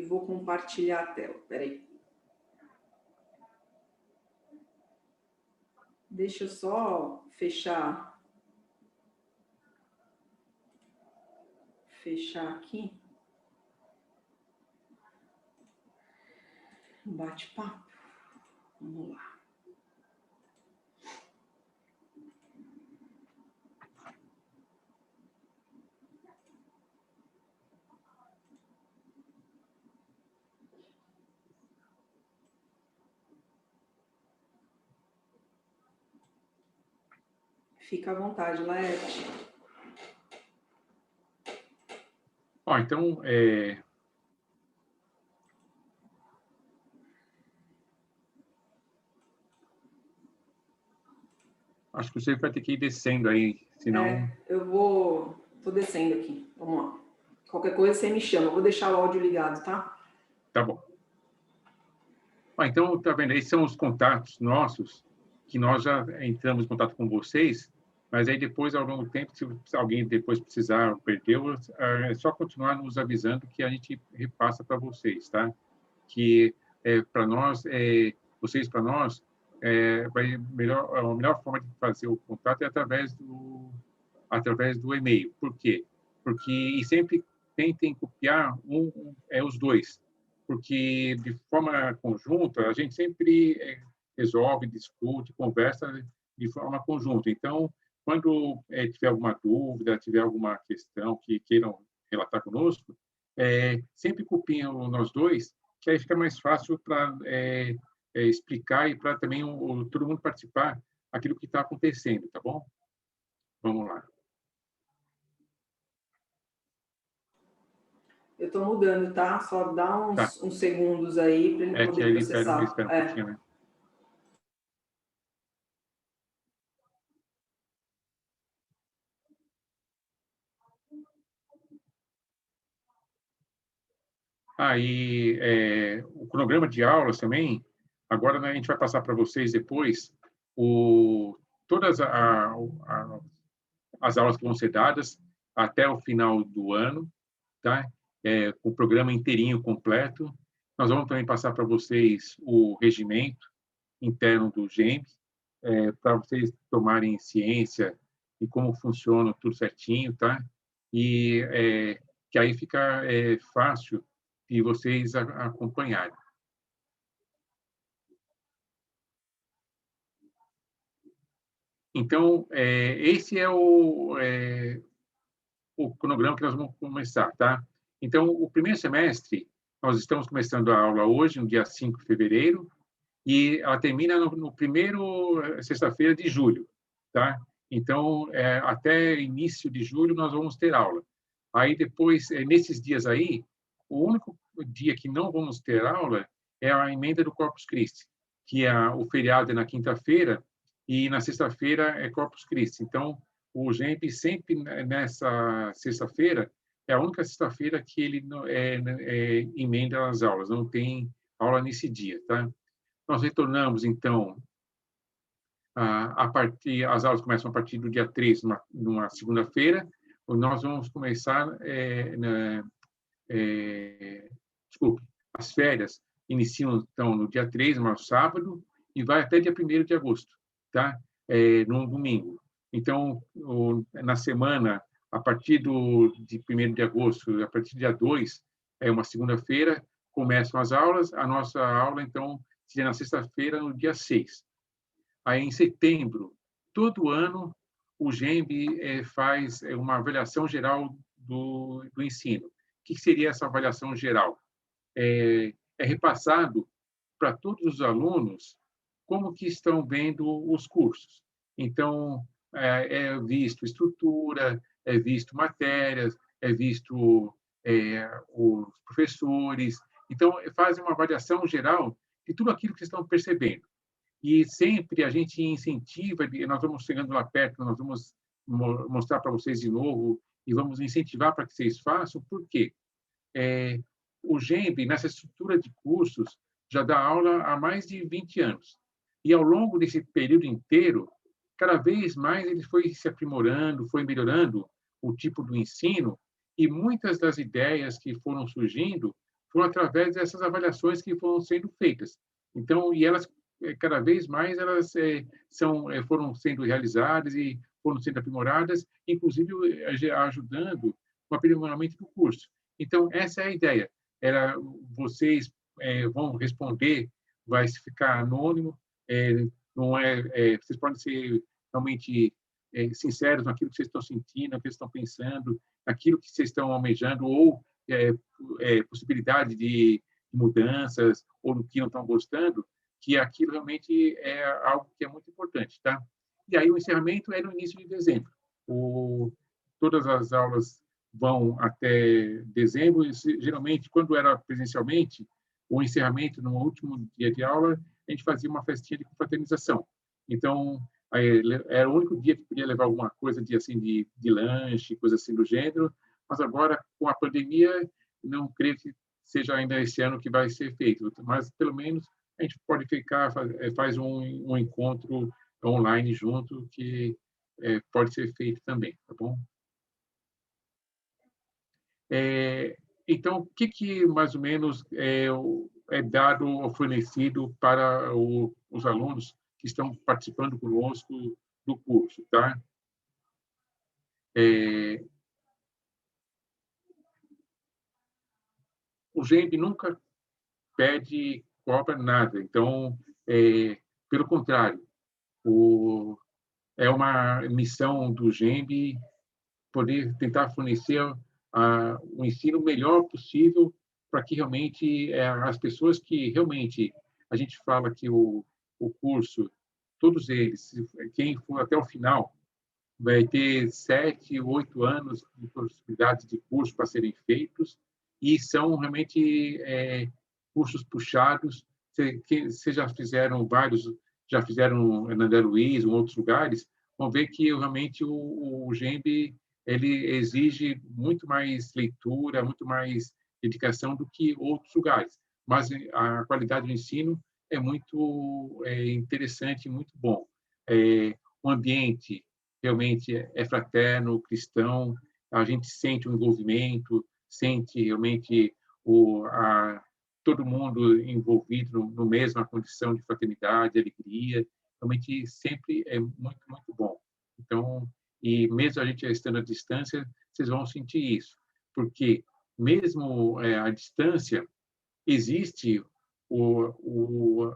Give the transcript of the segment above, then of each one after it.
vou compartilhar a tela. Espera aí. Deixa eu só fechar aqui. Bate-papo. Vamos lá. Fica à vontade, Laerte. Então, acho que você vai ter que ir descendo aí, senão... Tô descendo aqui. Vamos lá. Qualquer coisa você me chama. Eu vou deixar o áudio ligado, tá? Tá bom. Então, tá vendo? Esses são os contatos nossos, que nós já entramos em contato com vocês, mas aí depois, ao longo do tempo, se alguém depois precisar ou perdeu, é só continuar nos avisando que a gente repassa para vocês, tá? Que para nós, vocês para nós, a melhor forma de fazer o contato é através do e-mail. Por quê? E sempre tentem copiar os dois, porque de forma conjunta a gente sempre resolve, discute, conversa de forma conjunta. Então, quando tiver alguma dúvida, tiver alguma questão que queiram relatar conosco, sempre copiem nós dois, que aí fica mais fácil para explicar e para também todo mundo participar aquilo que está acontecendo, tá bom? Vamos lá. Eu estou mudando, tá? Só dá uns segundos aí para ele poder processar. Espera um pouquinho, né? E o cronograma de aulas também, agora, né, a gente vai passar para vocês depois todas as aulas que vão ser dadas até o final do ano, tá? Com o programa inteirinho completo. Nós vamos também passar para vocês o regimento interno do GEMP, para vocês tomarem ciência e como funciona tudo certinho, tá? E que aí fica fácil de vocês acompanharem. Então, esse é o cronograma que nós vamos começar, tá? Então, o primeiro semestre, nós estamos começando a aula hoje, no dia 5 de fevereiro, e ela termina no primeiro sexta-feira de julho, tá? Então, até início de julho nós vamos ter aula. Aí depois, nesses dias aí, o único dia que não vamos ter aula é a emenda do Corpus Christi, que o feriado é na quinta-feira e na sexta-feira é Corpus Christi. Então, o GEMP sempre nessa sexta-feira é a única sexta-feira que ele emenda as aulas, não tem aula nesse dia, tá? Nós retornamos, então, as aulas começam a partir do dia 3, numa segunda-feira. Nós vamos começar, desculpe, as férias iniciam, então, no dia 3, no sábado, e vai até dia 1º de agosto, tá? No domingo. Então, na semana, a partir de 1º de agosto, a partir do dia 2, é uma segunda-feira, começam as aulas. A nossa aula, então, seria na sexta-feira, no dia 6. Aí, em setembro, todo ano, o GEMB faz uma avaliação geral do ensino. O que seria essa avaliação geral? É repassado para todos os alunos como que estão vendo os cursos. Então, é visto estrutura, é visto matérias, é visto os professores. Então, fazem uma avaliação geral de tudo aquilo que vocês estão percebendo. E sempre a gente incentiva, nós vamos chegando lá perto, nós vamos mostrar para vocês de novo e vamos incentivar para que vocês façam. Por quê? O GEMB, nessa estrutura de cursos, já dá aula há mais de 20 anos. E, ao longo desse período inteiro, cada vez mais ele foi se aprimorando, foi melhorando o tipo do ensino, e muitas das ideias que foram surgindo foram através dessas avaliações que foram sendo feitas. Então, e elas, cada vez mais, elas foram sendo realizadas e foram sendo aprimoradas, inclusive ajudando no aprimoramento do curso. Então, essa é a ideia. Vocês vão responder, vai ficar anônimo, não vocês podem ser realmente sinceros naquilo que vocês estão sentindo, naquilo que vocês estão pensando, naquilo que vocês estão almejando, ou possibilidade de mudanças, ou do que não estão gostando, que aquilo realmente é algo que é muito importante, tá? E aí o encerramento é no início de dezembro. Todas as aulas vão até dezembro, e geralmente, quando era presencialmente, o encerramento, no último dia de aula, a gente fazia uma festinha de confraternização. Então, era o único dia que podia levar alguma coisa de lanche, coisa assim do gênero, mas agora, com a pandemia, não creio que seja ainda esse ano que vai ser feito, mas pelo menos a gente pode faz um encontro online junto, que pode ser feito também, tá bom? Então, o que mais ou menos é dado ou fornecido para os alunos que estão participando conosco do curso, tá? O GEMB nunca pede, cobra nada. Então, pelo contrário, é uma missão do GEMB poder tentar fornecer o ensino melhor possível para que realmente as pessoas que realmente a gente fala que o curso, todos eles, quem for até o final, vai ter 7, 8 anos de possibilidades de curso para serem feitos, e são realmente cursos puxados. Vocês já fizeram vários, já fizeram na André Luiz, em outros lugares, vão ver que realmente o GEMB ele exige muito mais leitura, muito mais dedicação do que outros lugares. Mas a qualidade do ensino é muito interessante, muito bom. O ambiente realmente é fraterno, cristão, a gente sente o envolvimento, sente realmente todo mundo envolvido no mesma condição de fraternidade, alegria, realmente sempre é muito, muito bom. Então, e mesmo a gente estando à distância, vocês vão sentir isso, porque mesmo à distância, existe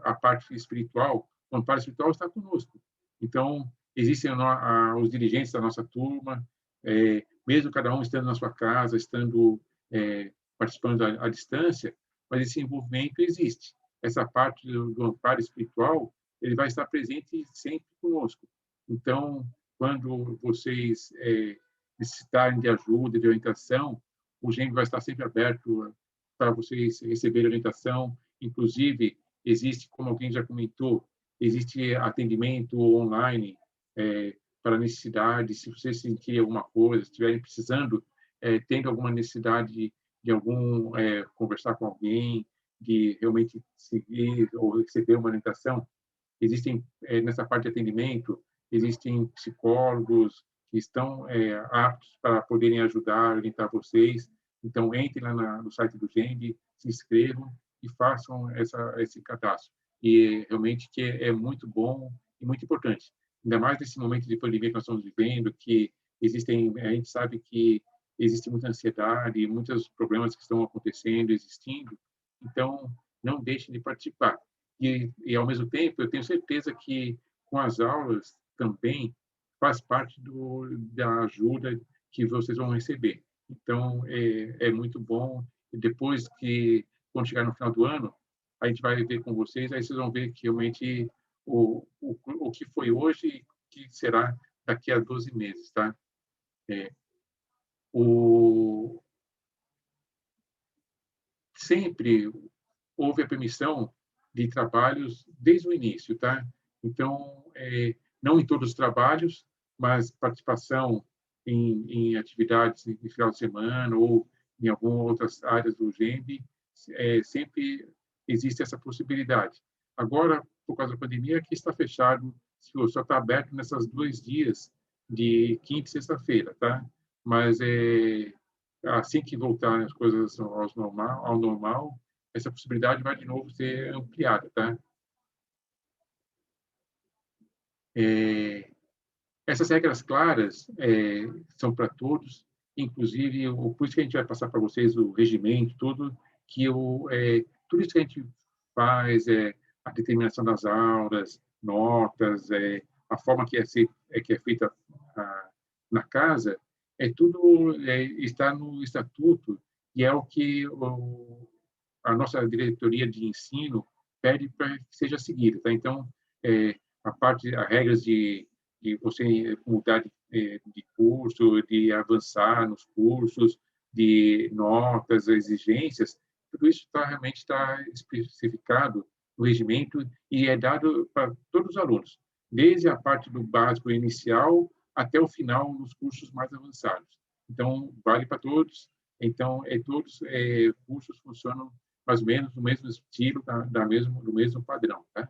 a parte espiritual, o amparo espiritual está conosco. Então, existem os dirigentes da nossa turma, mesmo cada um estando na sua casa, estando participando à distância, mas esse envolvimento existe. Essa parte do amparo espiritual, ele vai estar presente sempre conosco. Então, quando vocês necessitarem de ajuda, de orientação, o GEM vai estar sempre aberto para vocês receberem orientação. Inclusive, existe, como alguém já comentou, existe atendimento online para necessidade. Se vocês sentirem alguma coisa, estiverem precisando, tendo alguma necessidade de conversar com alguém, de realmente seguir ou receber uma orientação, existem, nessa parte de atendimento, existem psicólogos que estão aptos para poderem ajudar, orientar vocês. Então, entrem lá no site do GEMB, se inscrevam e façam esse cadastro. E realmente que é muito bom e muito importante. Ainda mais nesse momento de pandemia que nós estamos vivendo, que a gente sabe que existe muita ansiedade, muitos problemas que estão acontecendo, existindo. Então, não deixem de participar. E ao mesmo tempo, eu tenho certeza que com as aulas também faz parte da ajuda que vocês vão receber. Então, é muito bom. E depois quando chegar no final do ano, a gente vai ver com vocês, aí vocês vão ver que realmente o que foi hoje e o que será daqui a 12 meses, tá? Sempre houve a permissão de trabalhos desde o início, tá? Então, não em todos os trabalhos, mas participação em atividades de final de semana ou em algumas outras áreas do GEMB, sempre existe essa possibilidade. Agora, por causa da pandemia, aqui está fechado, só está aberto nesses 2 dias, de quinta e sexta-feira, tá? Mas assim que voltar as coisas ao normal, essa possibilidade vai de novo ser ampliada, tá? Essas regras claras são para todos, inclusive, por isso que a gente vai passar para vocês o regimento, tudo, tudo isso que a gente faz, a determinação das aulas, notas, a forma que é feita na casa, tudo está no estatuto e é o que a nossa diretoria de ensino pede para que seja seguida, tá? Então, as regras de você mudar de curso, de avançar nos cursos, de notas, exigências, tudo isso realmente está especificado no regimento e é dado para todos os alunos, desde a parte do básico inicial até o final nos cursos mais avançados. Então, vale para todos. Então, todos cursos funcionam mais ou menos no mesmo estilo, do mesmo padrão, tá?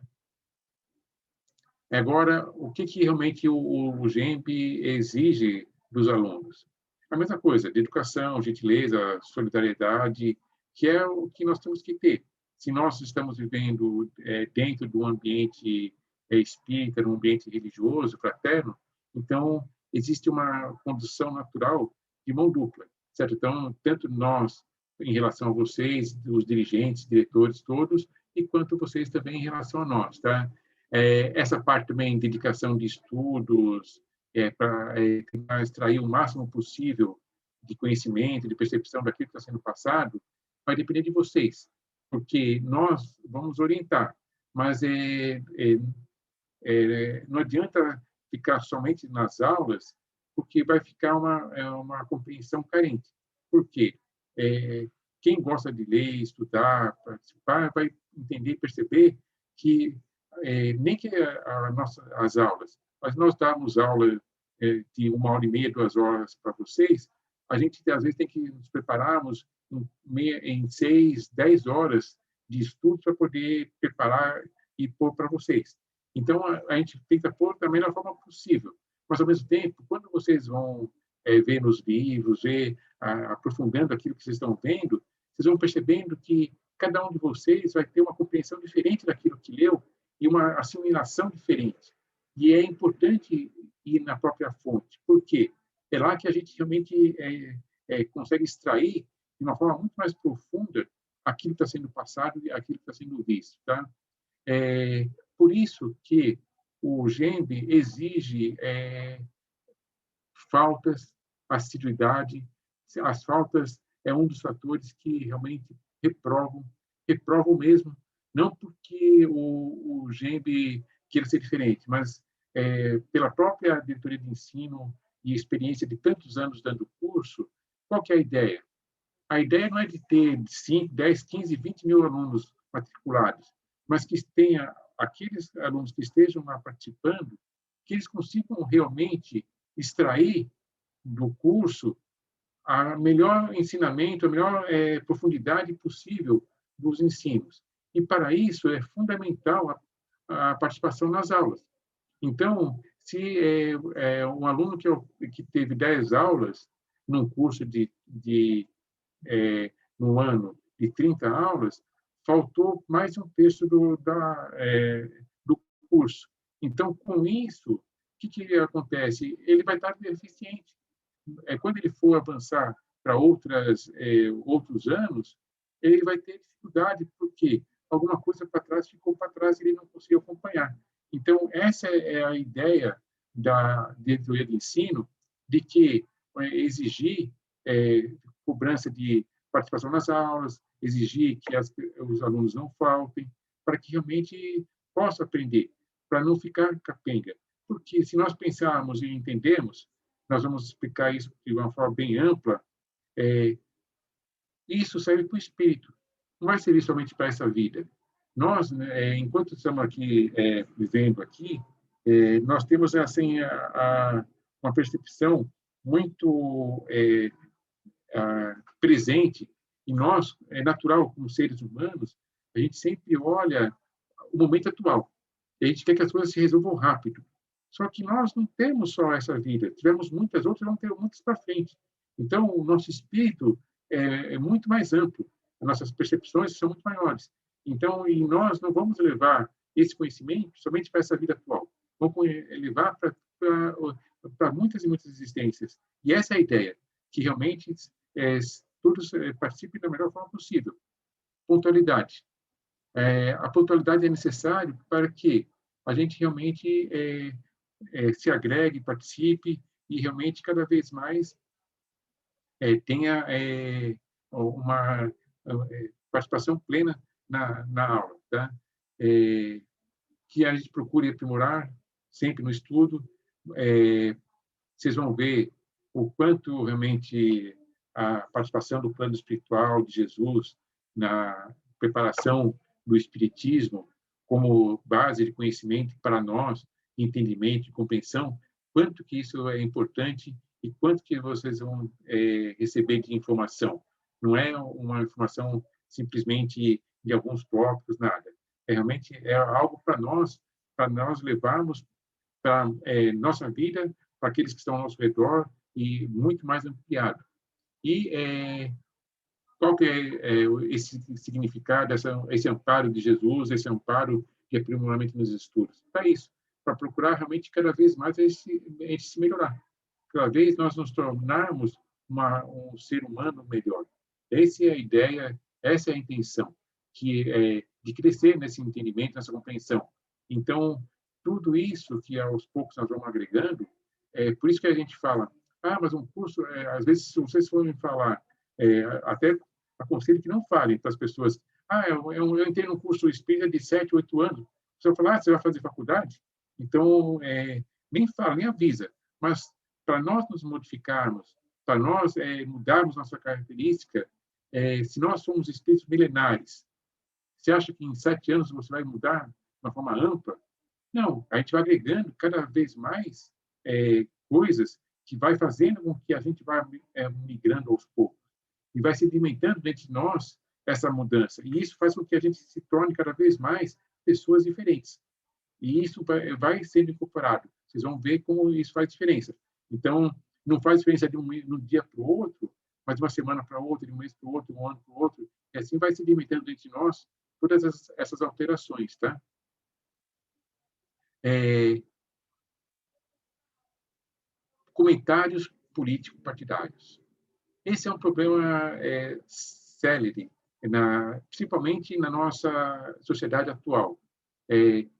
Agora, o que realmente o GEMP exige dos alunos? A mesma coisa, de educação, gentileza, solidariedade, que é o que nós temos que ter. Se nós estamos vivendo dentro de um ambiente espírita, um ambiente religioso, fraterno, então existe uma condução natural de mão dupla, certo? Então, tanto nós, em relação a vocês, os dirigentes, diretores todos, e quanto vocês também em relação a nós, tá? Essa parte também, dedicação de estudos, para tentar extrair o máximo possível de conhecimento, de percepção daquilo que está sendo passado, vai depender de vocês, porque nós vamos orientar, mas não adianta ficar somente nas aulas, porque vai ficar uma compreensão carente. Por quê? Quem gosta de ler, estudar, participar, vai entender e perceber que nem que as aulas, mas nós damos aula de 1h30, 2 horas para vocês, a gente às vezes tem que nos prepararmos em 6, 10 horas de estudo para poder preparar e pôr para vocês. Então, a gente tenta pôr da melhor forma possível, mas ao mesmo tempo, quando vocês vão ver nos livros, aprofundando aquilo que vocês estão vendo, vocês vão percebendo que cada um de vocês vai ter uma compreensão diferente daquilo que leu e uma assimilação diferente. E é importante ir na própria fonte. Por quê? É lá que a gente realmente consegue extrair de uma forma muito mais profunda aquilo que está sendo passado e aquilo que está sendo visto. Tá? Por isso que o GEMB exige faltas, assiduidade. As faltas é um dos fatores que realmente reprovam mesmo, não porque o GEMB queira ser diferente, mas pela própria diretoria de ensino e experiência de tantos anos dando curso, qual que é a ideia? A ideia não é de ter 5, 10, 15, 20 mil alunos matriculados, mas que tenha aqueles alunos que estejam lá participando, que eles consigam realmente extrair do curso a melhor ensinamento, a melhor profundidade possível dos ensinos. E, para isso, é fundamental a participação nas aulas. Então, se um aluno que teve 10 aulas num curso no ano de 30 aulas, faltou mais de um terço do curso. Então, com isso, o que acontece? Ele vai estar deficiente. Quando ele for avançar para outros anos, ele vai ter dificuldade, porque alguma coisa para trás ficou para trás e ele não conseguiu acompanhar. Então, essa é a ideia da diretoria de ensino, de que exigir cobrança de participação nas aulas, exigir que os alunos não faltem, para que realmente possa aprender, para não ficar capenga. Porque se nós pensarmos e entendermos, nós vamos explicar isso de uma forma bem ampla, isso serve para o espírito, não vai servir somente para essa vida. Nós, enquanto estamos aqui vivendo aqui, nós temos assim uma percepção muito presente e nós, é natural como seres humanos, a gente sempre olha o momento atual. E a gente quer que as coisas se resolvam rápido. Só que nós não temos só essa vida, tivemos muitas outras, vamos ter muitas para frente. Então, o nosso espírito é muito mais amplo, as nossas percepções são muito maiores. Então, e nós não vamos levar esse conhecimento somente para essa vida atual, vamos levar para muitas e muitas existências. E essa é a ideia, que realmente todos participem da melhor forma possível. Pontualidade. A pontualidade é necessária para que a gente realmente se agregue, participe e realmente cada vez mais tenha uma participação plena na aula, tá? Que a gente procure aprimorar sempre no estudo. Vocês vão ver o quanto realmente a participação do plano espiritual de Jesus na preparação do espiritismo como base de conhecimento para nós, entendimento e compreensão, quanto que isso é importante e quanto que vocês vão receber de informação. Não é uma informação simplesmente de alguns tópicos, nada. Realmente é algo para nós levarmos para nossa vida, para aqueles que estão ao nosso redor e muito mais ampliado. E qual que é esse significado, esse amparo de Jesus, esse amparo de aprimoramento nos estudos? Para isso, para procurar realmente cada vez mais a gente se melhorar. Cada vez nós nos tornarmos um ser humano melhor. Essa é a ideia, essa é a intenção, de crescer nesse entendimento, nessa compreensão. Então, tudo isso que aos poucos nós vamos agregando, por isso que a gente fala, mas um curso, às vezes, se vocês forem falar, até aconselho que não falem para as pessoas, eu entrei num curso espírita de 7, 8 anos, você vai falar, você vai fazer faculdade? Então, nem fala, nem avisa, mas para nós nos modificarmos, para nós mudarmos nossa característica, se nós somos espíritos milenares, você acha que em 7 anos você vai mudar de uma forma ampla? Não, a gente vai agregando cada vez mais coisas que vai fazendo com que a gente vá migrando aos poucos e vai sedimentando dentro de nós essa mudança. E isso faz com que a gente se torne cada vez mais pessoas diferentes. E isso vai sendo incorporado. Vocês vão ver como isso faz diferença. Então, não faz diferença de um dia para o outro, mas de uma semana para outra, de um mês para o outro, de um ano para o outro. E assim vai sedimentando dentro de nós todas essas alterações, tá? Comentários político-partidários. Esse é um problema célere, principalmente na nossa sociedade atual.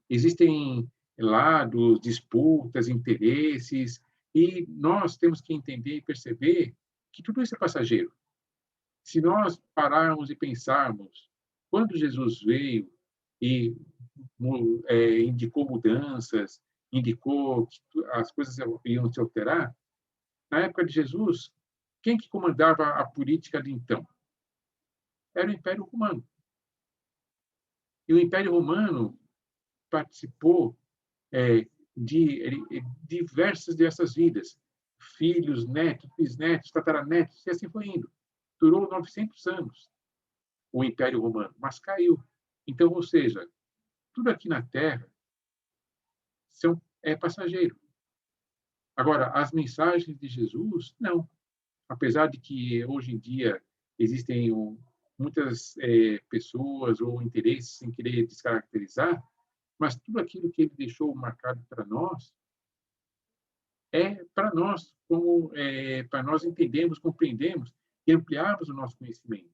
Existem lados, disputas, interesses, e nós temos que entender e perceber que tudo isso é passageiro. Se nós pararmos e pensarmos, quando Jesus veio e indicou mudanças, indicou que as coisas iam se alterar, na época de Jesus, quem que comandava a política de então? Era o Império Romano. E o Império Romano participou de diversas dessas vidas. Filhos, netos, bisnetos, tataranetos, e assim foi indo. Durou 900 anos o Império Romano, mas caiu. Então, ou seja, tudo aqui na Terra é passageiro. Agora, as mensagens de Jesus, não. Apesar de que hoje em dia existem muitas pessoas ou interesses em querer descaracterizar, mas tudo aquilo que ele deixou marcado para nós é para nós, para nós entendermos, compreendermos e ampliarmos o nosso conhecimento.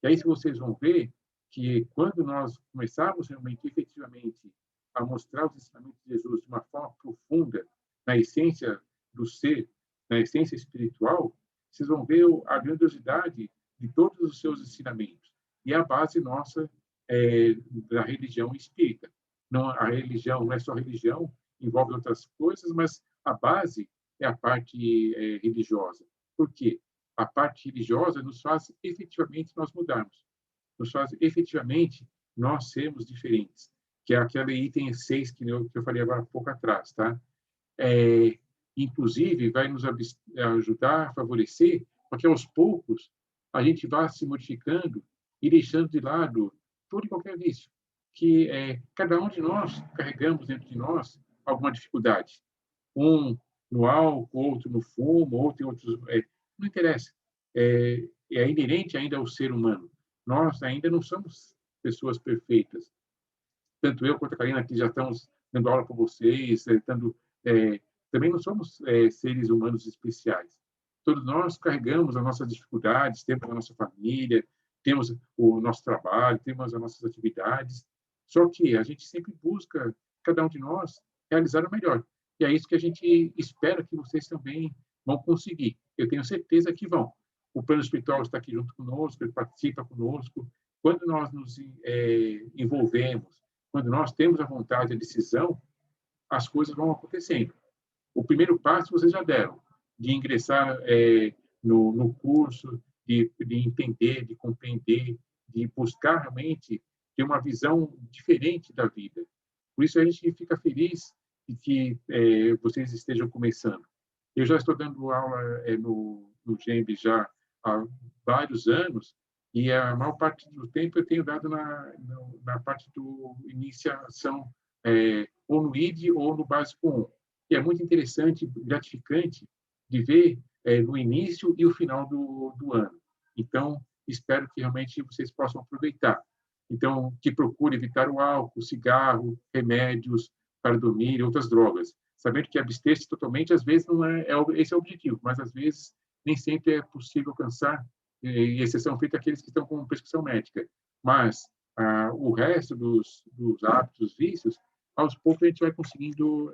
E aí, se vocês vão ver que quando nós começarmos realmente, efetivamente, a mostrar os ensinamentos de Jesus de uma forma profunda, na essência do ser, na essência espiritual, vocês vão ver a grandiosidade de todos os seus ensinamentos. E a base nossa da religião espírita. Não, a religião não é só religião, envolve outras coisas, mas a base é a parte religiosa. Por quê? A parte religiosa nos faz efetivamente nós mudarmos, nos faz efetivamente nós sermos diferentes, que é aquele item 6 que eu falei agora há pouco atrás, tá? Inclusive, vai nos ajudar a favorecer para que, aos poucos, a gente vá se modificando e deixando de lado todo e qualquer vício, que cada um de nós carregamos dentro de nós alguma dificuldade. Um no álcool, outro no fumo, outro em outros Não interessa. É inerente ainda ao ser humano. Nós ainda não somos pessoas perfeitas. Tanto eu quanto a Karina, que já estamos dando aula para vocês, também não somos seres humanos especiais. Todos nós carregamos as nossas dificuldades, temos a nossa família, temos o nosso trabalho, temos as nossas atividades. Só que a gente sempre busca, cada um de nós, realizar o melhor. E é isso que a gente espera que vocês também vão conseguir. Eu tenho certeza que vão. O plano espiritual está aqui junto conosco, ele participa conosco. Quando nós nos envolvemos, quando nós temos a vontade e a decisão, as coisas vão acontecendo. O primeiro passo vocês já deram, de ingressar no curso, de entender, de compreender, de buscar realmente ter uma visão diferente da vida. Por isso a gente fica feliz de que vocês estejam começando. Eu já estou dando aula no GEMB já há vários anos, e a maior parte do tempo eu tenho dado na parte do iniciação, ou no ID ou no básico 1. E é muito interessante, gratificante, de ver no início e o final do ano. Então, espero que realmente vocês possam aproveitar. Então, que procure evitar o álcool, cigarro, remédios para dormir e outras drogas. Sabendo que abster-se totalmente, às vezes, não esse é o objetivo, mas, às vezes, nem sempre é possível alcançar, e exceção feita aqueles que estão com prescrição médica. Mas o resto dos hábitos, dos vícios, aos poucos a gente vai conseguindo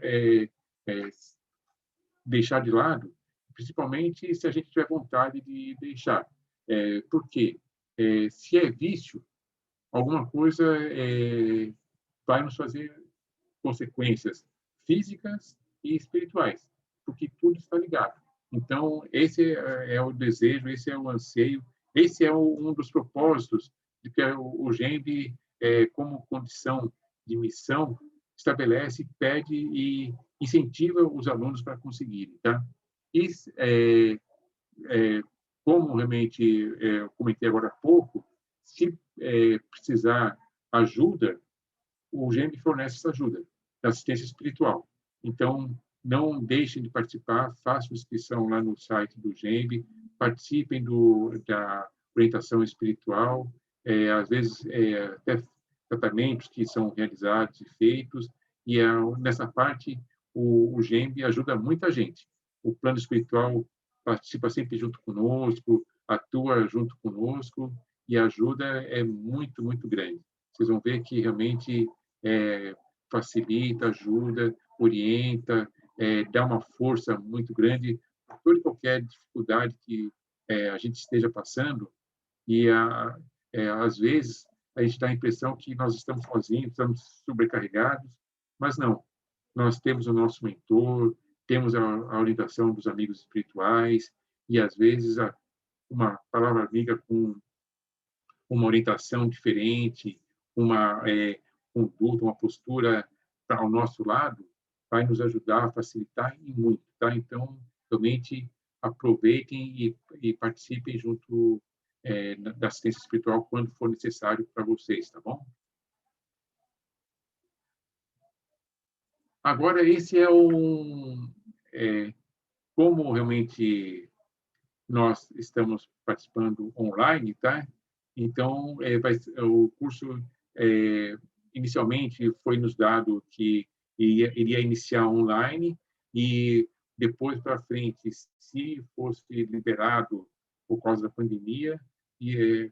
deixar de lado, principalmente se a gente tiver vontade de deixar. Porque se é vício, alguma coisa vai nos fazer consequências físicas e espirituais, porque tudo está ligado. Então, esse é o desejo, esse é o anseio, esse é um dos propósitos de que o GEMB, como condição de missão, estabelece, pede e incentiva os alunos para conseguirem. Tá? E, como realmente eu comentei agora há pouco, se precisar ajuda, o GEMB fornece essa ajuda, da assistência espiritual. Então, não deixem de participar, façam inscrição lá no site do GEMB, participem da orientação espiritual, às vezes até tratamentos que são realizados e feitos, e nessa parte o GEMB ajuda muita gente. O plano espiritual participa sempre junto conosco, atua junto conosco, e a ajuda é muito, muito grande. Vocês vão ver que realmente facilita, ajuda, orienta, dá uma força muito grande para toda e qualquer dificuldade que a gente esteja passando. E, às vezes, a gente dá a impressão que nós estamos sozinhos, estamos sobrecarregados, mas não. Nós temos o nosso mentor, temos a orientação dos amigos espirituais, e, às vezes, uma palavra amiga com uma orientação diferente, uma conduta, uma postura ao nosso lado, vai nos ajudar a facilitar e muito. Tá? Então, realmente, aproveitem e participem junto da assistência espiritual quando for necessário para vocês, tá bom? Agora, esse é como realmente nós estamos participando online, tá? Então, o curso, inicialmente, foi nos dado que iria iniciar online e, depois para frente, se fosse liberado por causa da pandemia, e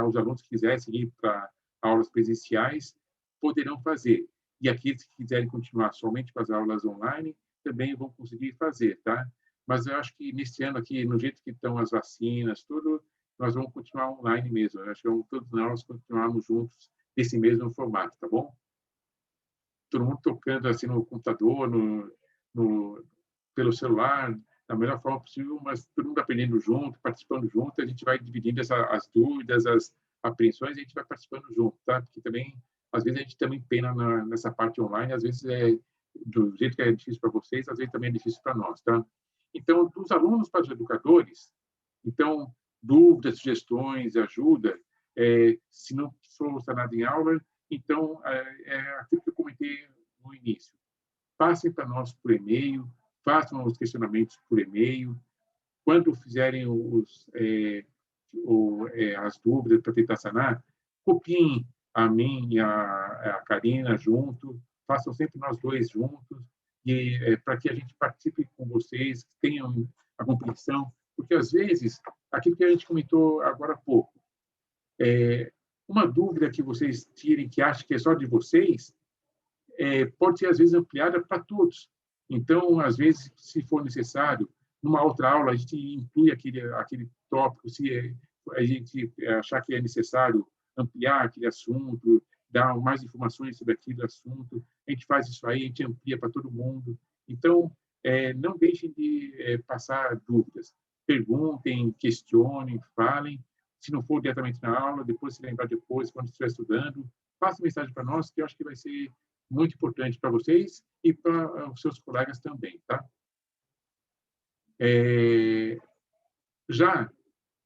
os alunos que quisessem ir para aulas presenciais poderão fazer. E aqueles que quiserem continuar somente com as aulas online também vão conseguir fazer, tá? Mas eu acho que nesse ano aqui, no jeito que estão as vacinas, tudo, nós vamos continuar online mesmo. Eu acho que todos nós continuarmos juntos nesse mesmo formato, tá bom? Todo mundo tocando assim no computador, pelo celular, da melhor forma possível, mas todo mundo aprendendo junto, participando junto. A gente vai dividindo as dúvidas, as apreensões, e a gente vai participando junto, tá? Porque também, às vezes, a gente também pena nessa parte online, às vezes do jeito que é difícil para vocês, às vezes também é difícil para nós, tá? Então, dos alunos para os educadores, então, dúvidas, sugestões, ajuda, se não for nada em aula, então, aquilo que eu comentei no início. Passem para nós por e-mail, façam os questionamentos por e-mail, quando fizerem as dúvidas para tentar sanar, copiem a mim e a Karina junto, façam sempre nós dois juntos, e para que a gente participe com vocês, tenham a compreensão, porque às vezes, aquilo que a gente comentou agora há pouco, uma dúvida que vocês tirem, que acham que é só de vocês, pode ser, às vezes, ampliada para todos. Então, às vezes, se for necessário, numa outra aula, a gente inclui aquele tópico, se a gente achar que é necessário ampliar aquele assunto, dar mais informações sobre aquele assunto, a gente faz isso aí, a gente amplia para todo mundo. Então, não deixem de passar dúvidas. Perguntem, questionem, falem. Se não for diretamente na aula, depois se lembrar depois, quando estiver estudando, faça mensagem para nós, que eu acho que vai ser muito importante para vocês e para os seus colegas também, tá? Já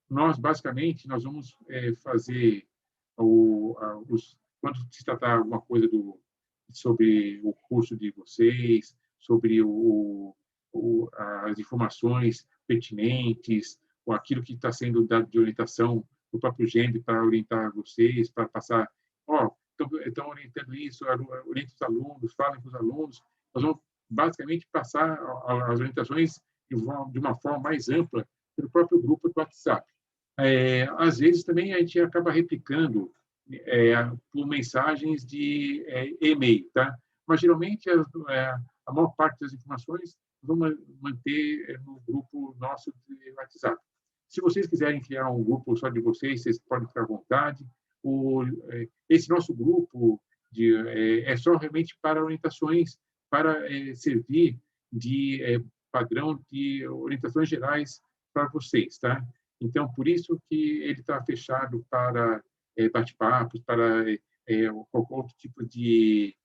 nós, basicamente, nós vamos fazer quando se tratar alguma coisa sobre o curso de vocês, sobre as informações pertinentes, ou aquilo que está sendo dado de orientação do próprio GEMB para orientar vocês, para passar, estão orientando isso, orientem os alunos, falem com os alunos. Nós vamos, basicamente, passar as orientações de uma forma mais ampla pelo próprio grupo do WhatsApp. Às vezes, também, a gente acaba replicando por mensagens de e-mail, tá? Mas, geralmente, a maior parte das informações vamos manter no grupo nosso de WhatsApp. Se vocês quiserem criar um grupo só de vocês podem ficar à vontade. Esse nosso grupo é só realmente para orientações, para servir de padrão de orientações gerais para vocês, tá? Então, por isso que ele está fechado para bate-papos, para qualquer outro tipo de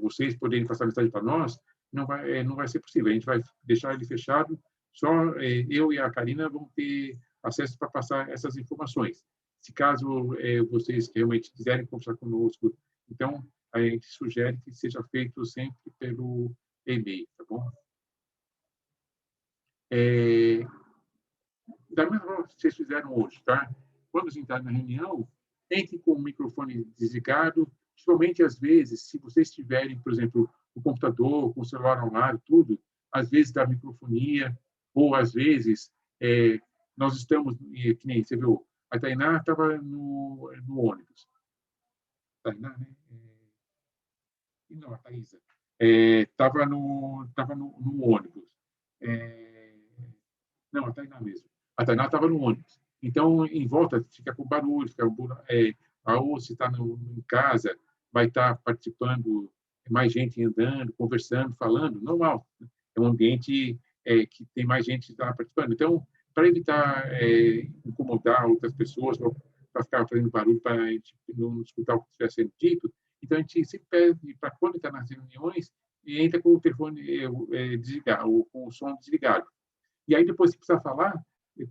vocês poderem passar mensagem para nós, não vai ser possível. A gente vai deixar ele fechado, só eu e a Karina vamos ter acesso para passar essas informações. Se caso vocês realmente quiserem conversar conosco, então a gente sugere que seja feito sempre pelo e-mail, tá bom? Da mesma forma que vocês fizeram hoje, tá? Quando você entrar na reunião, entre com o microfone desligado, principalmente às vezes, se vocês tiverem, por exemplo, o computador, com o celular ao lado, tudo, às vezes dá microfonia, ou às vezes nós estamos, que nem você viu, a Tainá estava no ônibus. Tainá, né? Não, a Thaisa. Estava no ônibus. Não, a Tainá mesmo. A Tainá estava no ônibus. Então, em volta, fica com barulho, ou se está em casa, vai estar participando, mais gente andando, conversando, falando, normal. É um ambiente que tem mais gente que está participando. Então, para evitar incomodar outras pessoas, para ficar fazendo barulho, para a gente não escutar o que estiver sendo dito, então a gente sempre pede para quando está nas reuniões, entra com o telefone desligado, ou com o som desligado. E aí, depois, se precisar falar,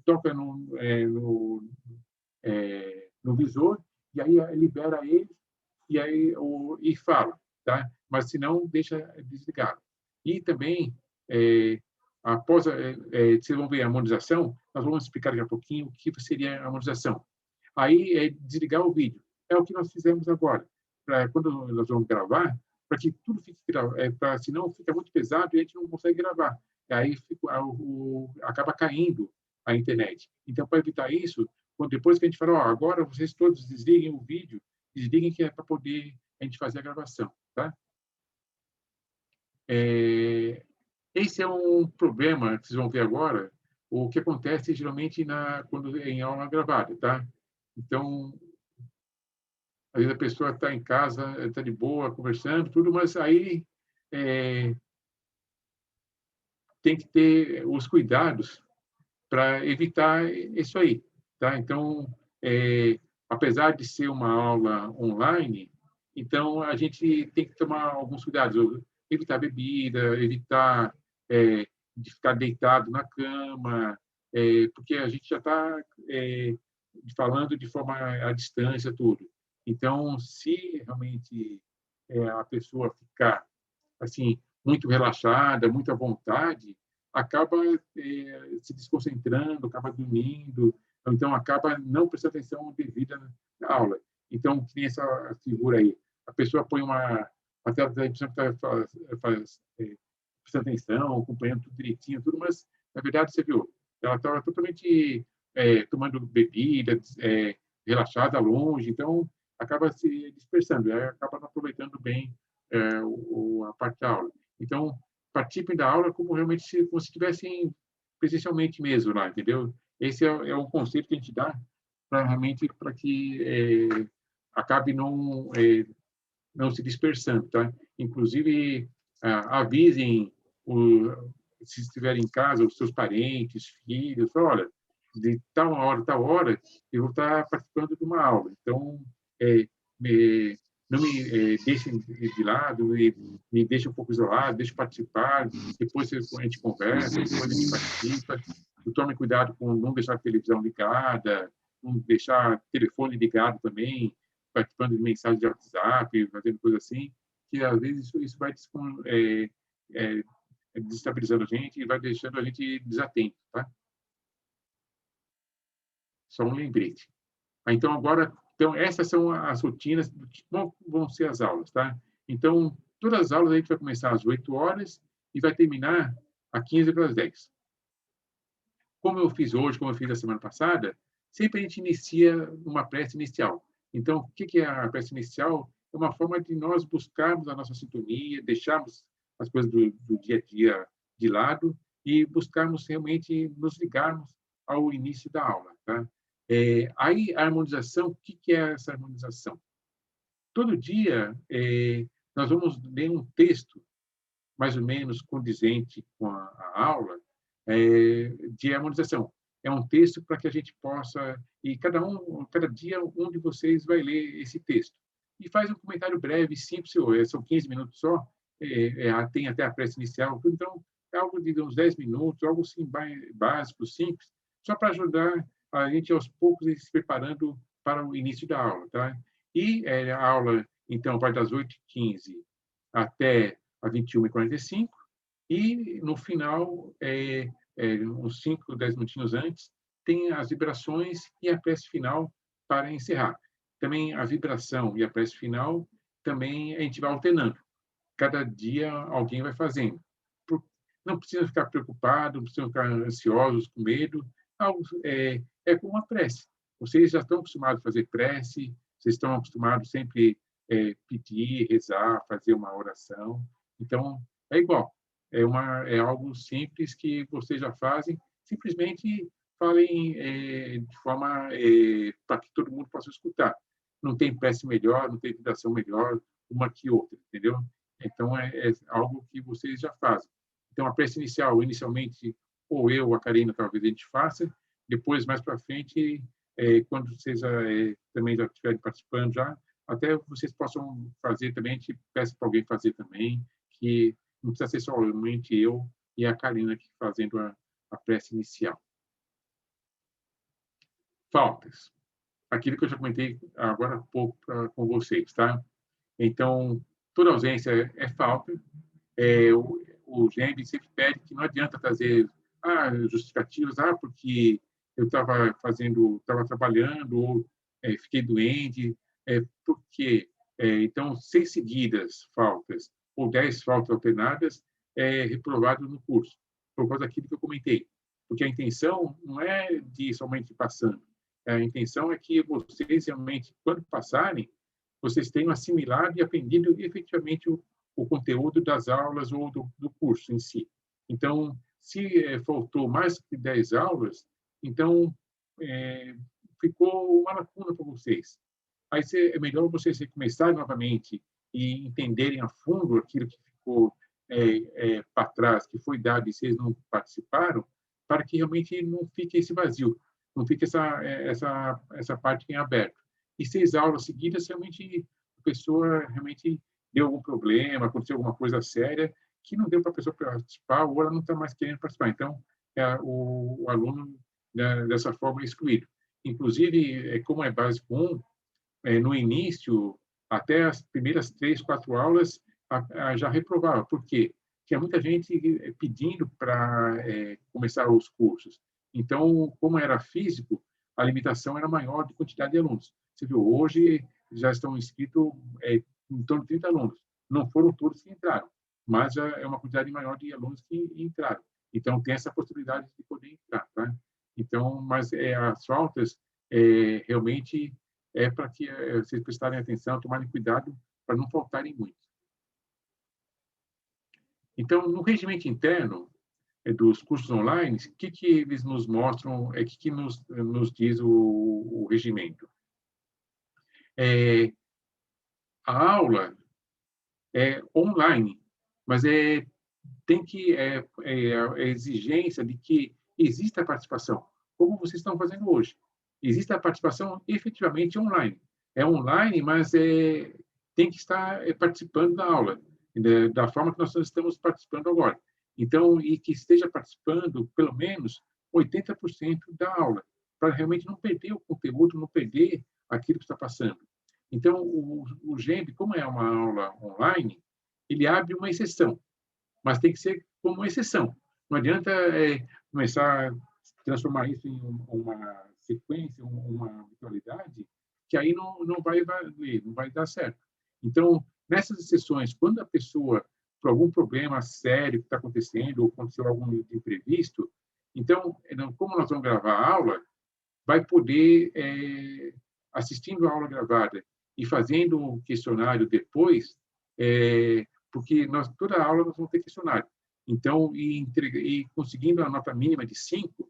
toca no visor, e aí libera ele, e fala, tá? Mas, se não, deixa desligado. E também, após, vocês vão ver a harmonização, nós vamos explicar daqui a pouquinho o que seria a harmonização. Aí, desligar o vídeo. É o que nós fizemos agora. Quando nós vamos gravar, para que tudo fique gravado, senão fica muito pesado e a gente não consegue gravar. Aí acaba caindo a internet. Então, para evitar isso, depois que a gente fala, agora vocês todos desliguem o vídeo, desliguem que é para poder a gente fazer a gravação, tá? Esse é um problema que vocês vão ver agora, o que acontece geralmente quando em aula gravada, tá? Então, às vezes a pessoa está em casa, está de boa, conversando, tudo, mas aí tem que ter os cuidados para evitar isso aí, tá? Então, apesar de ser uma aula online, então a gente tem que tomar alguns cuidados, evitar bebida, evitar de ficar deitado na cama, porque a gente já está falando de forma à distância, tudo. Então, se realmente a pessoa ficar assim muito relaxada, muito à vontade, acaba se desconcentrando, acaba dormindo, então acaba não prestando atenção devida na aula. Então, tem essa figura aí. A pessoa põe uma tela de televisão que faz prestando atenção, acompanhando tudo direitinho, tudo, mas, na verdade, você viu, ela estava totalmente tomando bebida, relaxada, longe, então acaba se dispersando, acaba não aproveitando bem a parte da aula. Então, participem da aula como realmente como se estivessem presencialmente mesmo lá, entendeu? Esse é o conceito que a gente dá para realmente para que acabe não se dispersando, tá? Inclusive, avisem se estiverem em casa, os seus parentes, filhos, olha, de tal hora, eu vou estar participando de uma aula. Então, não me deixem de lado, me deixem um pouco isolado, deixem participar, depois a gente conversa, depois a gente participa. Tome cuidado com não deixar a televisão ligada, não deixar o telefone ligado também, participando de mensagens de WhatsApp, fazendo coisa assim, que às vezes isso vai desestabilizando a gente e vai deixando a gente desatento, tá? Só um lembrete. Então, agora, essas são as rotinas do que vão ser as aulas, tá? Então, todas as aulas a gente vai começar às 8 horas e vai terminar às 15 para as 10. Como eu fiz hoje, como eu fiz a semana passada, sempre a gente inicia uma prece inicial. Então, o que é a prece inicial? É uma forma de nós buscarmos a nossa sintonia, deixarmos as coisas do dia a dia de lado e buscarmos realmente nos ligarmos ao início da aula, tá? Aí, a harmonização, o que é essa harmonização? Todo dia, nós vamos ler um texto mais ou menos condizente com a aula de harmonização. É um texto para que a gente possa, e cada dia, um de vocês vai ler esse texto. E faz um comentário breve, simples, são 15 minutos só, tem até a prece inicial, então é algo de uns 10 minutos, algo assim básico, simples, só para ajudar a gente aos poucos ir se preparando para o início da aula, tá? E a aula, então, vai das 8h15 até às 21h45, e no final, uns 5, 10 minutinhos antes, tem as vibrações e a prece final para encerrar. Também a vibração e a prece final, também a gente vai alternando. Cada dia alguém vai fazendo. Não precisa ficar preocupado, não precisa ficar ansiosos, com medo. É como uma prece. Vocês já estão acostumados a fazer prece, vocês estão acostumados sempre pedir, rezar, fazer uma oração. Então, é igual. É algo simples que vocês já fazem. Simplesmente falem de forma para que todo mundo possa escutar. Não tem prece melhor, não tem vibração melhor, uma que outra, entendeu? Então, é algo que vocês já fazem. Então, a prece inicial, inicialmente, ou eu ou a Karina, talvez a gente faça. Depois, mais para frente, quando vocês também já estiverem participando já, até vocês possam fazer também, a gente peça para alguém fazer também, que não precisa ser somente eu e a Karina aqui fazendo a prece inicial. Faltas. Aquilo que eu já comentei agora há pouco com vocês, tá? Então, toda ausência é falta. O GEMB sempre pede que não adianta trazer justificativos, porque eu estava trabalhando ou fiquei doente, porque então 6 seguidas faltas ou 10 faltas alternadas é reprovado no curso, por causa daquilo que eu comentei. Porque a intenção não é de somente passando, a intenção é que vocês realmente, quando passarem, vocês tenham assimilado e aprendido efetivamente o conteúdo das aulas ou do curso em si. Então, se faltou mais que 10 aulas, então ficou uma lacuna para vocês. Aí é melhor vocês recomeçarem novamente e entenderem a fundo aquilo que ficou para trás, que foi dado e vocês não participaram, para que realmente não fique esse vazio, não fique essa parte em aberto. E 6 aulas seguidas, realmente, a pessoa realmente deu algum problema, aconteceu alguma coisa séria, que não deu para a pessoa participar, ou ela não está mais querendo participar. Então, o aluno, dessa forma, é excluído. Inclusive, como é básico 1, no início, até as primeiras 3, 4 aulas, já reprovava. Por quê? tinha muita gente pedindo para começar os cursos. Então, como era físico, a limitação era maior de quantidade de alunos. Você viu, hoje já estão inscritos em torno de 30 alunos. Não foram todos que entraram, mas já é uma quantidade maior de alunos que entraram. Então, tem essa possibilidade de poder entrar, tá? Então, mas as faltas realmente é para que vocês prestarem atenção, tomarem cuidado para não faltarem muito. Então, no regimento interno dos cursos online, o que eles nos mostram, o que nos diz o regimento? A aula é online, mas tem que a exigência de que exista a participação, como vocês estão fazendo hoje. Existe a participação efetivamente online. É online, mas tem que estar participando da aula, da forma que nós estamos participando agora. Então, e que esteja participando pelo menos 80% da aula, para realmente não perder o conteúdo, não perder aquilo que está passando. Então, o GEMB, como é uma aula online, ele abre uma exceção, mas tem que ser como exceção. Não adianta começar a transformar isso em uma sequência, uma habitualidade, que aí não vai valer, não vai dar certo. Então, nessas exceções, quando a pessoa, por algum problema sério que está acontecendo, ou aconteceu algum imprevisto, então, como nós vamos gravar a aula, vai poder, assistindo a aula gravada e fazendo um questionário depois, porque toda a aula nós vamos ter questionário. Então, e conseguindo a nota mínima de 5,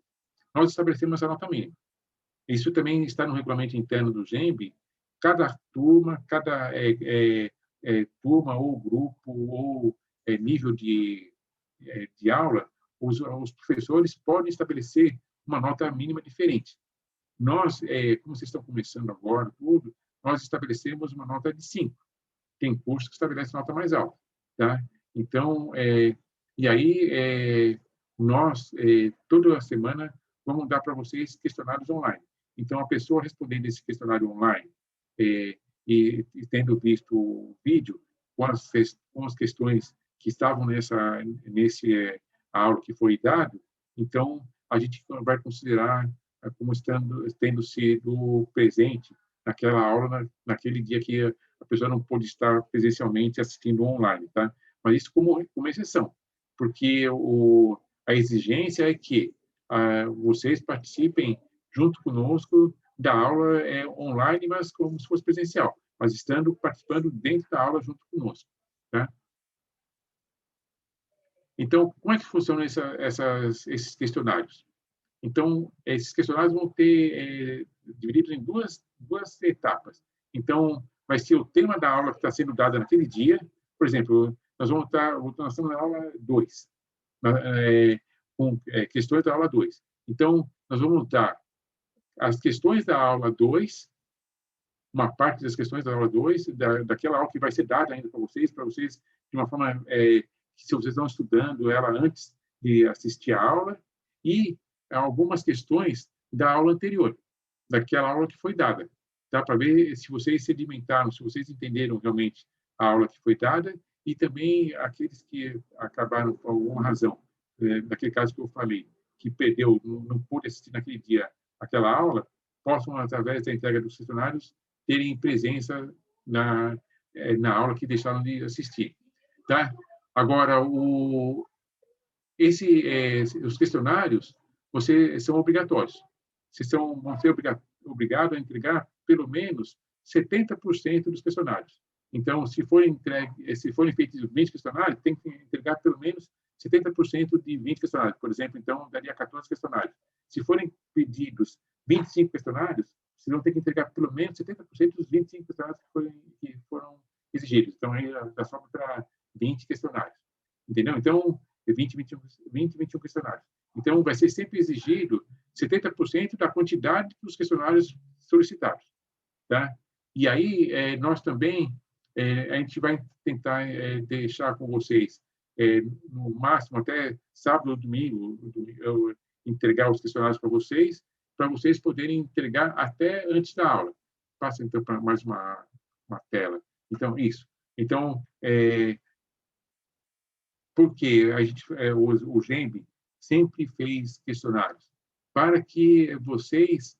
nós estabelecemos a nota mínima. Isso também está no regulamento interno do GEMB. Cada turma, turma ou grupo ou nível de aula, os professores podem estabelecer uma nota mínima diferente. Nós, como vocês estão começando agora, tudo, nós estabelecemos uma nota de 5. Tem cursos que estabelecem nota mais alta, tá? Então, e aí, nós, toda semana, vamos dar para vocês questionários online. Então, a pessoa respondendo esse questionário online e tendo visto o vídeo com as questões que estavam nesse aula que foi dado, então, a gente vai considerar como tendo sido presente naquela aula, naquele dia que a pessoa não pôde estar presencialmente assistindo online, tá? Mas isso como exceção, porque a exigência é que vocês participem junto conosco da aula online, mas como se fosse presencial, mas participando dentro da aula junto conosco, tá? Então, como é que funcionam esses questionários? Então, esses questionários vão ter divididos em duas etapas. Então, vai ser o tema da aula que está sendo dada naquele dia. Por exemplo, nós estamos na aula 2, com questões da aula 2. Então, nós vamos dar as questões da aula 2, uma parte das questões da aula 2, daquela aula que vai ser dada ainda para vocês, de uma forma que, se vocês estão estudando ela antes de assistir a aula, e algumas questões da aula anterior, daquela aula que foi dada, tá? Para ver se vocês sedimentaram, se vocês entenderam realmente a aula que foi dada, e também aqueles que acabaram por alguma razão, naquele caso que eu falei, que perdeu, não pôde assistir naquele dia aquela aula, possam, através da entrega dos questionários, terem presença na aula que deixaram de assistir, tá? Agora, os questionários são obrigatórios. Vocês vão ser obrigados a entregar pelo menos 70% dos questionários. Então, se forem feitos 20 questionários, tem que entregar pelo menos 70% de 20 questionários. Por exemplo, então, daria 14 questionários. Se forem pedidos 25 questionários, vocês vão ter que entregar pelo menos 70% dos 25 questionários que foram exigidos. Então, aí dá só para 20 questionários. Entendeu? Então, 21 questionários. Então, vai ser sempre exigido 70% da quantidade dos questionários solicitados, tá? E aí, nós também, a gente vai tentar deixar com vocês, no máximo, até sábado ou domingo, eu entregar os questionários para vocês poderem entregar até antes da aula. Passa, então, para mais uma tela. Então, isso. Então, porque o GEMB sempre fez questionários para que vocês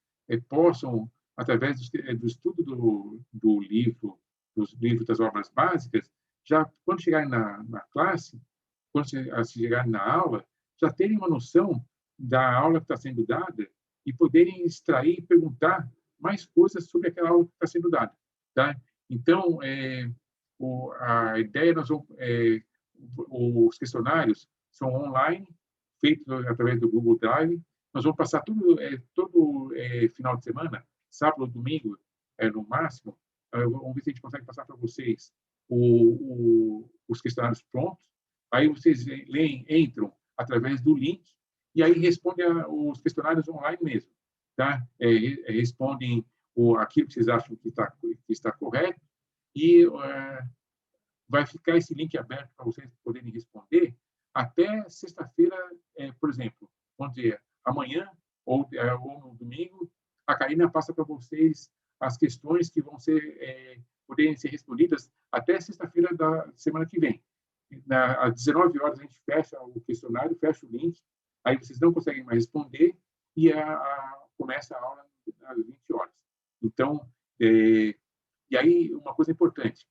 possam, através do estudo do livro, dos livros das obras básicas, já quando chegarem na classe, quando chegarem na aula, já terem uma noção da aula que está sendo dada e poderem extrair e perguntar mais coisas sobre aquela aula que está sendo dada. Tá? Então, a ideia, os questionários são online, feitos através do Google Drive. Nós vamos passar todo final de semana, sábado ou domingo, no máximo, vamos ver se a gente consegue passar para vocês os questionários prontos. Aí vocês entram através do link e aí respondem os questionários online mesmo. Tá? Respondem aquilo que vocês acham que está correto e vai ficar esse link aberto para vocês poderem responder até sexta-feira, por exemplo, vamos dizer, amanhã ou no domingo, a Karina passa para vocês as questões que vão poderem ser respondidas até sexta-feira da semana que vem. Às 19 horas a gente fecha o questionário, fecha o link, aí vocês não conseguem mais responder e começa a aula às 20 horas. Então, e aí uma coisa importante,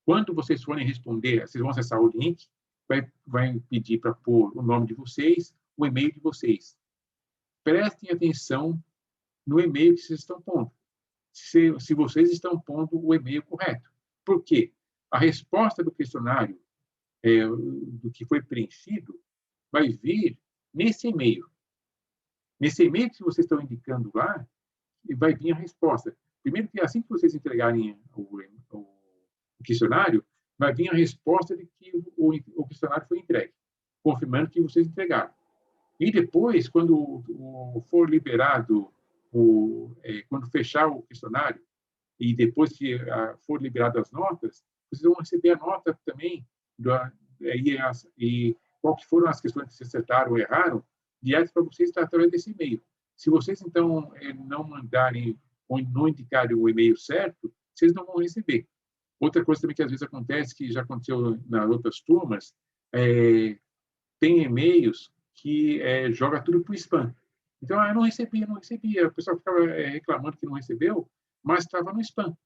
quando vocês forem responder, vocês vão acessar o link, vai pedir para pôr o nome de vocês, o e-mail de vocês. Prestem atenção no e-mail que vocês estão pondo. Se vocês estão pondo o e-mail correto. Por quê? A resposta do questionário, do que foi preenchido, vai vir nesse e-mail. Nesse e-mail que vocês estão indicando lá, vai vir a resposta. Primeiro que assim que vocês entregarem o questionário, vai vir a resposta de que o questionário foi entregue, confirmando que vocês entregaram. E depois, quando for liberado, quando fechar o questionário, e depois que for liberado as notas, vocês vão receber a nota também, e qual que foram as questões que vocês acertaram ou erraram, direto para vocês através desse e-mail. Se vocês, então, não mandarem ou não indicarem o e-mail certo, vocês não vão receber. Outra coisa também que às vezes acontece, que já aconteceu nas outras turmas, tem e-mails que joga tudo para o spam. Então, não recebi. O pessoal ficava reclamando que não recebeu, mas estava no spam.